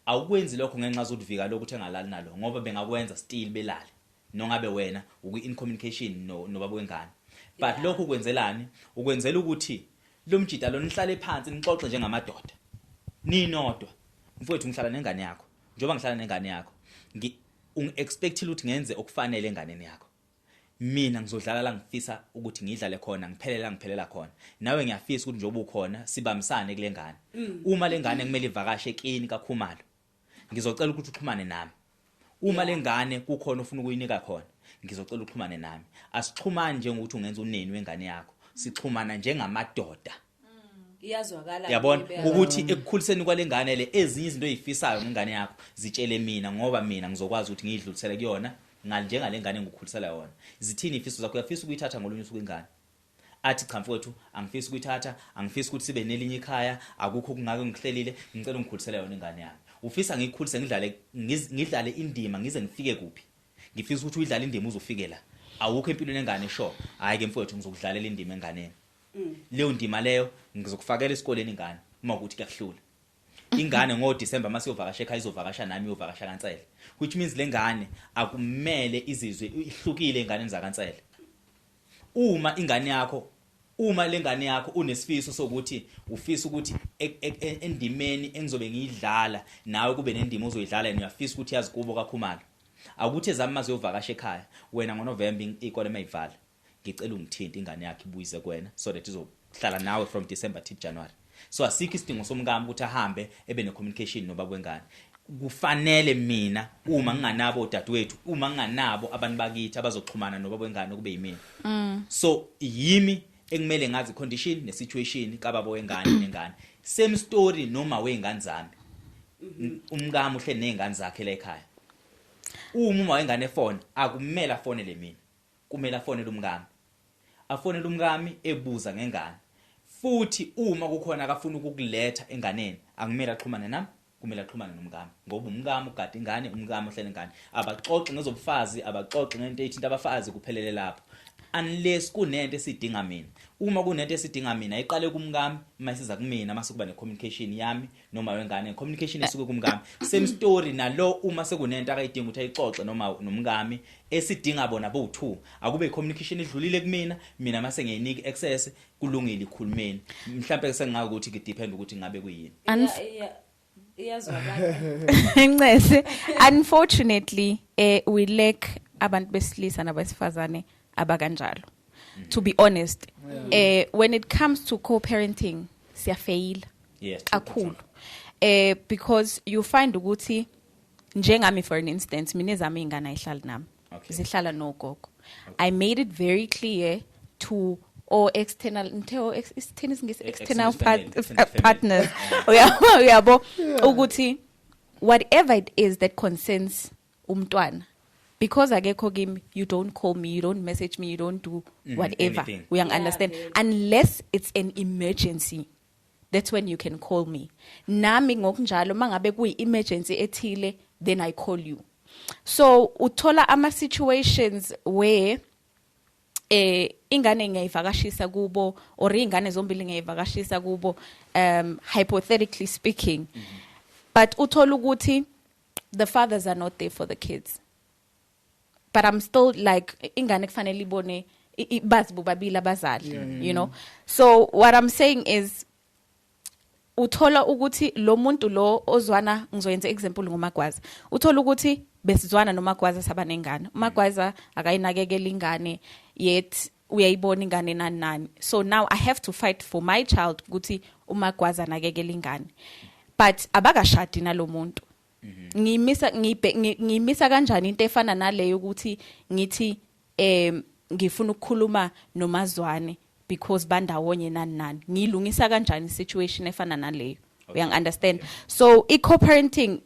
awukwenzi lokho ngenxa zodivika lokho uthengalali nalo ngoba bengakwenza still belale nongabe wena in communication nobaba wengane. But lokho ukwenzelani ukwenzela ukuthi lo mjida lo nihlale phansi nixoxe njengamadoda ninodwa mfowethu ngihlala nengane yakho njoba ngihlala nengane yakho ungiexpectile ukuthi ngenze okufanele enganeni yakho. Mina ngizodlala la ngifisa ukuthi ngidlale khona ngiphelela khona nawe ngiyafisa ukuthi njoba ukhona sibamisane kule ngane. Uma lengane kumele ivakashe ekini kaKhumalo ngizocela ukuthi uxhumane nami. Uma lengane kukhona ufuna ukuyinika khona ngizocela uxhumane nami. Asixhumane njengokuthi ungenza uneni wengane yakho sixhumana njengamadoda. Iyazwakala yabona ukuthi ekukhuliseni kwalengane le ezinye izinto ezifisayo ngengane yakho zitshele mina ngoba mina ngizokwazi ukuthi ngidlulisele kuyona njengalengane engikukhulisela yona. Zithini ifiso zakho uyafisa ukuyithatha ngolunye usuku ingane athi cha mfowethu angifisi ukuyithatha angifisi ukuthi sibe nelinye ikhaya akukho kungake ngihlelile ngicela ungikhulisele yona ingane yami. Ufisa ngikukhulise ngidlale indima ngize ngifike kuphi ngifisa ukuthi uyidlale indima uzofike la awukho empilweni engane sho hayi ke mfowethu ngizokudlalela indima enganeni. Leyo ndima leyo ngizokufakela esikoleni ingane uma ukuthi kuyahlula ingane ngoDisemba masiyovakasha ekhaya izovakasha nami iyovakasha kaNtsele which means lengane akumele izizwe ihlukile enganeni zakaNtsele. Uma lengane yakho unesifiso sokuthi ufisa ukuthi endimeni engizobe ngiyidlala nawe kube nendima ozoyidlala uyafisa ukuthi yazi kubo kaKhumalo akuthi ezami maziyovakasha ekhaya wena ngoNovember ikole mayivala ngicela ungithinta ingane yakhe ibuyize kuwena so that izohlala nawe from December to January. So asikho isidingo somkami ukuthi ahambe ebe ne communication nobaba wengane. Kufanele mina uma nginganabo odadewethu uma nginganabo abantu bakithi abazoxhumana nobaba wengane kube yimina. So yimi engimele ngazi condition ne situation kababa wengane nengane. Same story noma wengane zami. Umkami uhle nezingane zakhe la ekhaya. Uma wengane efone akumele afonele mina. Kumele afonele umkami. Afonele umkami ebuza ngengane. Futhi uma kukhona akafuna ukukuletha enganeni angimele axhumane nami kumele axhumane nomkami ngoba umkami ugada ingane umkami ohlele ingane abaxoxe ngezobufazi abaxoxe ngento ethinta abafazi kuphelele lapho unless kunento esidinga mina. Uma kunento esidinga mina ayiqale kumngami masiza kumina mase kuba necommunication yami noma wengane communication esuke kumngami. Same story nalo uma sekunento akayidinga ukuthi ayixoxe noma nomngami esidinga bona bo2 akube communication edlulile kumina mina mase ngiyinika access kulungile ikhulumeni. Mhlawumbe sengaka ukuthi ke depend ukuthi ngabe kuyini. Ncese, unfortunately we lack abantu besilisa nabesifazane abakanjalo. To be honest, when it comes to co-parenting, siyafail. Yes. Kakhulu. Because you find ukuthi njengami for an instance, mina ezami ingane ayihlala nami. Zihlala nogogo. I made it very clear to or external partners. Uyabo ukuthi whatever it is that concerns umntwana. Because akekho kimi, you don't call me, you don't message me, you don't do whatever. We understand. Unless it's an emergency, that's when you can call me. Nami ngokunjalo mangabe kuyi emergency ethile, then I call you. So uthola ama situations where ingane ngiyivakashisa kubo or ingane zombili ngiyivakashisa kubo, hypothetically speaking. But uthola ukuthi the fathers are not there for the kids. But I'm still like ingane kufanele ibone bazi bobabili abazali, you know. So what I'm saying is uthola ukuthi lo muntu lo ozwana ngizoyenza example ngoMagwaza. Uthola ukuthi besizwana noMagwaza sabanengane. uMagwaza akayinakekela ingane yet uyayibona ingane nani. So now I have to fight for my child ukuthi uMagwaza nakekela ingane. But abakashadi nalomuntu. Ngimisa kanjani into efana naleyo ukuthi ngithi ngifuna ukukhuluma noMazwane because bandawonye nani ngilungisa kanjani situation efana naleyo. We understand. So co-parenting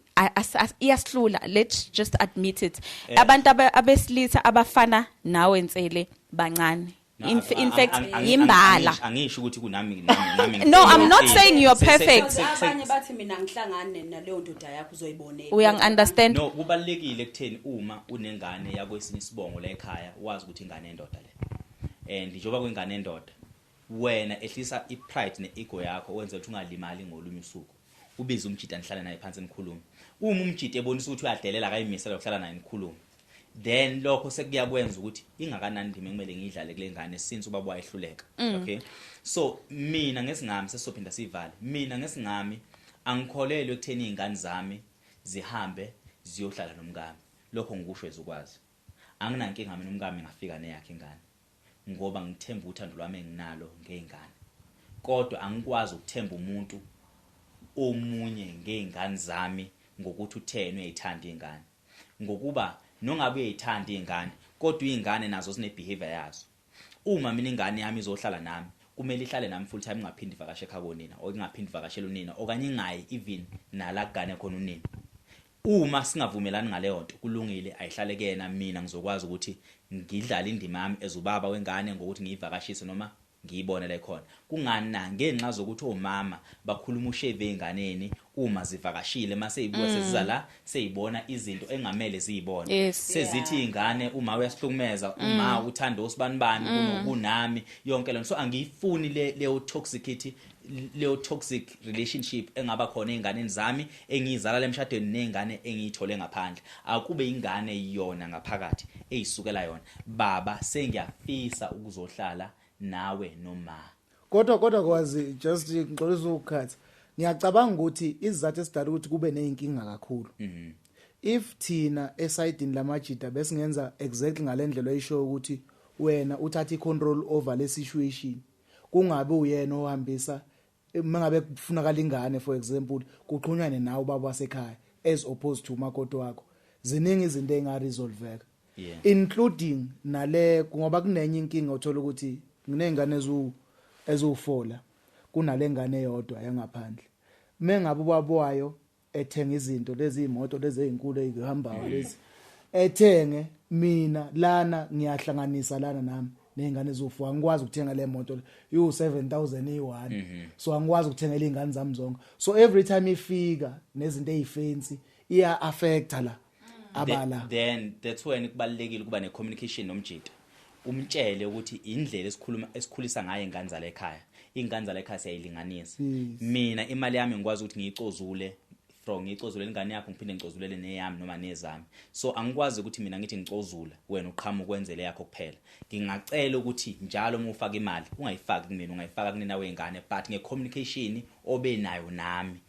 iyaslula, let's just admit it. Abantu abesilisa abafana nawe Ntsele bancane. In fact, yimbala. Angisho ukuthi kunami. No, I'm not saying you're perfect. Abanye bathi mina ngihlangane naleyo ndoda yakho uzoyibonela. We understand. No, kubalekile ekutheni uma unengane yakwesinye isibongo la ekhaya wazi ukuthi ingane endoda le. And njoba kwengane endoda wena ehlisa ipride neego yakho wenza ukuthi ungalimali ngolunye usuku. Ubiza umjita nihlala naye phansi enikhuluma. Uma umjita ebonisa ukuthi uyadelela akayimisela ukuhlala naye enikhuluma. Then lokho sekuyakwenza ukuthi ingakanani ndime kumele ngidlale kule ngane since ubaba wayehluleka. Okay, so mina ngesingami sesophinda sivale. Mina ngesingami angikholelwe ekutheni izingane zami zihambe ziyohlala nomngami. Lokho ngikusho ezokwazi. Anginankinga mina umngami ngafika neyakhe ingane ngoba ngithemba uthando lwami enginalo ngeingane. Kodwa angikwazi ukuthemba umuntu omunye ngeingane zami ngokuthi uthene uyayithanda ingane. Ngokuba nongabe uyayithanda ingane kodwa izingane nazo sine behavior yazo. Uma mina ingane yami izohlala nami kumele ihlale nami full time ingaphindi ivakashe ekhaya konina or ingaphindi ivakashela unina okanye ingayi even nala kugane khona unina. Uma singavumelani ngaleyo nto kulungile ayihlale kena mina ngizokwazi ukuthi ngidlala indima yami ezubaba wengane ngokuthi ngiyivakashise noma ngiyibone la khona. Kungani na ngenxa zokuthi omama bakhuluma usheve enganeni uma zivakashile mase ibuya sesiza la seyibona izinto engamele ziyibone. Sezithi ingane uma uyasihlukumeza uma uthanda usibanibani kunami yonke lento. So angiyifuni leyo toxicity, leyo toxic relationship engaba khona einganeni zami engizala lemshadweni nezingane engiyithole ngaphandle. Akube ingane yona ngaphakathi eyisukela yona baba sengiyafisa ukuzohlala nawe noma. Kodwa kwazi just ngixolisa ukukhatha. Ngiyacabanga ukuthi izizathu esidala ukuthi kube nezinkinga kakhulu. If thina esidini lamajida besingenza exactly ngalendlela eyisho ukuthi wena uthatha icontrol over le situation. Kungabe uyena ohambisa mangabe kufunakala ingane for example kuqhunyane nawe baba wasekhaya as opposed to umakoti wakho. Ziningi izinto engaresolveka. Including nale ngoba kunenye inkinga uthola ukuthi nginengane ezufola kunalengane eyodwa yangaphandle. Mengabe ubabwayo ethenga izinto lezi imoto lezi ezinkulu ezihambayo lezi ethenge mina lana ngiyahlanganisa lana nami nezingane ezufola angikwazi ukuthenga le moto u7000 i1 so angikwazi ukuthengela izingane zami zonke. So every time ifika nezinto ezifancy iya affect la abala. Then that's when kubalekile kuba ne communication nomjita. umtshele ukuthi indlela esikhulisa ngayo ingane zala ekhaya ingane zala ekhaya siyayilinganisa mina imali yami ngikwazi ukuthi ngiyicozule from ngicozule ingane yakho ngiphinde ngicozulele neyami noma nezami so angikwazi ukuthi mina ngithi ngicozula wena uqhamuka kwenzele yakho kuphela ngingacela ukuthi njalo uma ufaka imali ungayifaki kumina ungayifaka kunina wengane but ngecommunication obe nayo nami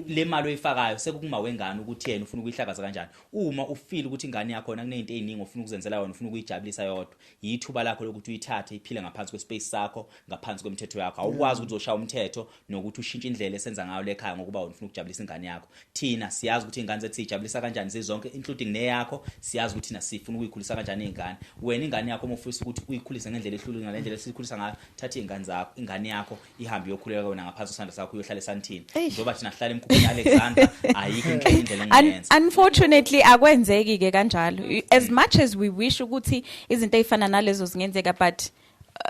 le mali oyifakayo sekukuma wengane ukuthi yena ufuna ukuyihlakaza kanjani uma ufeel ukuthi ingane yakho na kunezinto eziningi ufuna ukuzenzela yona ufuna ukuyijabulisa yodwa yithuba lakho lokuthi uyithathe iphile ngaphansi kwespace sakho ngaphansi kwemthetho yakho awukwazi ukuthi uzoshaya umthetho nokuthi ushintshe indlela esenza ngayo lekhaya ngokuba wena ufuna ukujabulisa ingane yakho thina siyazi ukuthi ingane zethu sijabulisa kanjani zizonke including neyakho siyazi ukuthi thina sifuna ukuyikhulisa kanjani ingane wena ingane yakho umufisa ukuthi uyikhulise ngendlela ehlule ngalendlela esikhulisa ngayo thatha ingane zakho ingane yakho ihambe yokhuleka wena ngaphansi kwesandla sakho uyohlala esandini ngoba thina sihlala emkhupheni Alexander ayikho indlela engiyenza unfortunately akwenzeki ke kanjalo as much as we wish ukuthi izinto ezifana nalezo zingenzeka but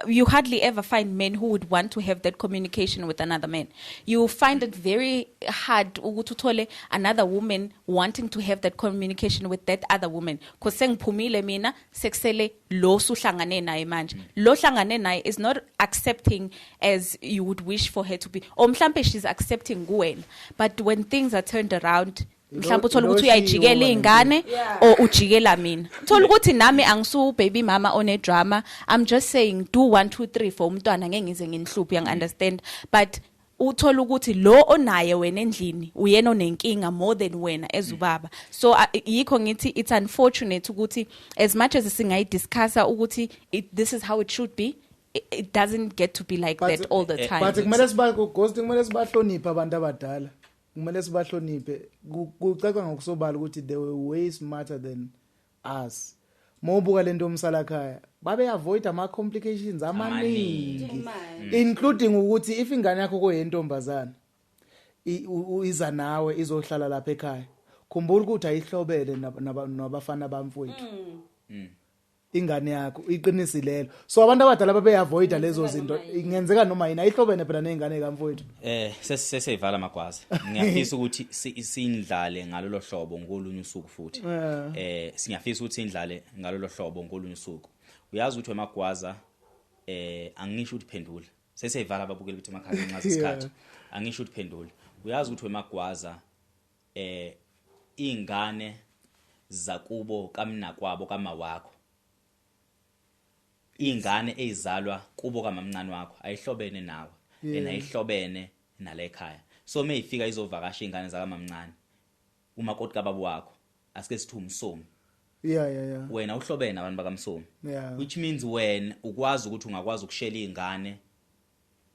you hardly ever find men who would want to have that communication with another man. You find it very hard ukuthi uthole another woman wanting to have that communication with that other woman. Because sengiphumile mina sekusele lo suhlangane naye manje. Lo hlangane naye is not accepting as you would wish for her to be. Or mhlambe she's accepting kuwena. But when things are turned around mhlawumbe uthola ukuthi uyayijikela ingane or ujikela mina uthola ukuthi nami angisu baby mama one drama I'm just saying do 1 2 3 for umntwana ngeke ngize nginihluphe yang understand but uthola ukuthi lo onaye wena endlini uyena onenkinga more than wena ezubaba so yikho ngithi it's unfortunate ukuthi as much as singayidiscussa ukuthi this is how it should be it doesn't get to be like that all the time but kumele kumele sibahloniphe abantu abadala kumele sibahloniphe kucaca ngokusobala ukuthi they were way smarter than us mobuka lento umsala ekhaya babe avoid ama complications amaningi including ukuthi if ingane yakho koyentombazana iza nawe izohlala lapha ekhaya khumbula ukuthi ayihlobele nabafana bamfowethu ingane yakho iqinisile so abantu abadala babe avoid lezo zinto ingenzeka noma yini ayihlobene phela nezingane kamfowethu sesiyivala magwaza ngiyafisa ukuthi sindlale ngalolo hlobo ngolunye usuku futhi singiyafisa ukuthi sindlale ngalolo hlobo ngolunye usuku uyazi ukuthi emagwaza angisho ukuthi phendula sesiyivala ababukeli ukuthi emakhaya ncazi isikhathi angisho ukuthi phendula uyazi ukuthi emagwaza ingane zakubo kamna kwabo kama wakho ingane ezalwa kubo kamamncane wakho ayihlobene nawe ayihlobene nale ekhaya so mayifika izovakasha ingane zakamamncane umakoti kababa wakho asike sithi umsomi wena uhlobene abantu bakamsomi which means when ukwazi ukuthi ungakwazi ukushela ingane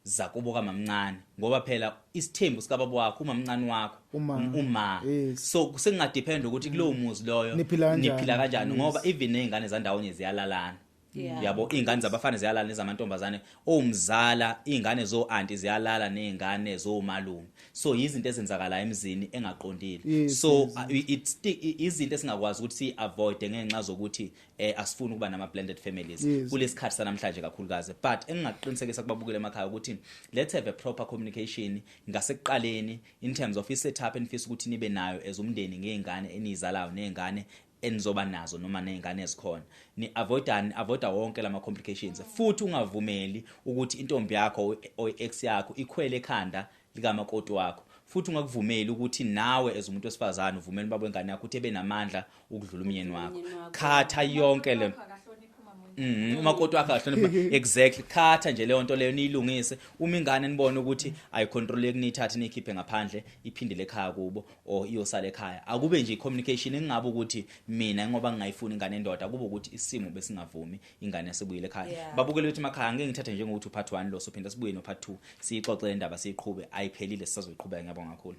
zakubo kamamncane ngoba phela isithembu sikababa wakho umamncane wakho uma so kusengadepend ukuthi kulowo muzi loyo niphila kanjani ngoba even nezingane zandawonye ziyalalana yabo ingane zabafana ziyalala nezamantombazane omzala ingane zo auntie ziyalala nezingane zo malume so izinto ezenzakala emzini engaqondile so it's izinto esingakwazi ukuthi si avoid ngenxa zokuthi asifuni ukuba nama blended families kulesikhathi sanamhlanje kakhulukazi but engingaqinisekisa kubabukele emakhaya ukuthi let's have a proper communication ngasekuqaleni in terms of setup enfisa ukuthi nibe nayo as umndeni ngezingane enizalayo nezingane enizoba nazo noma nezingane ezikhona ni avoida wonke lama complications futhi ungavumeli ukuthi intombi yakho o ex yakho ikhwele ekhanda likamakoti wakho futhi ungakuvumeli ukuthi nawe as umuntu wesifazane uvumele babo ingane yakho ukuthi ebenamandla ukudlula umyeni wakho khatha yonke le umakoti wakho ahlonipha exactly khatha nje leyo nto leyo niyilungise uma ingane nibone ukuthi ayicontroleki nithathe nikhiphe ngaphandle iphindele ekhaya kubo or iyosala ekhaya akube nje communication engabe ukuthi mina ngoba ngingayifuni ingane endoda kube ukuthi isimo besingavumi ingane yasebuyile ekhaya babukele ukuthi emakhaya ngeke ngithathe njengokuthi part 1 lo sophinda sibuye no part 2 siyixoxe indaba siyiqhube ayiphelile sisazoyiqhubeka ngiyabonga kakhulu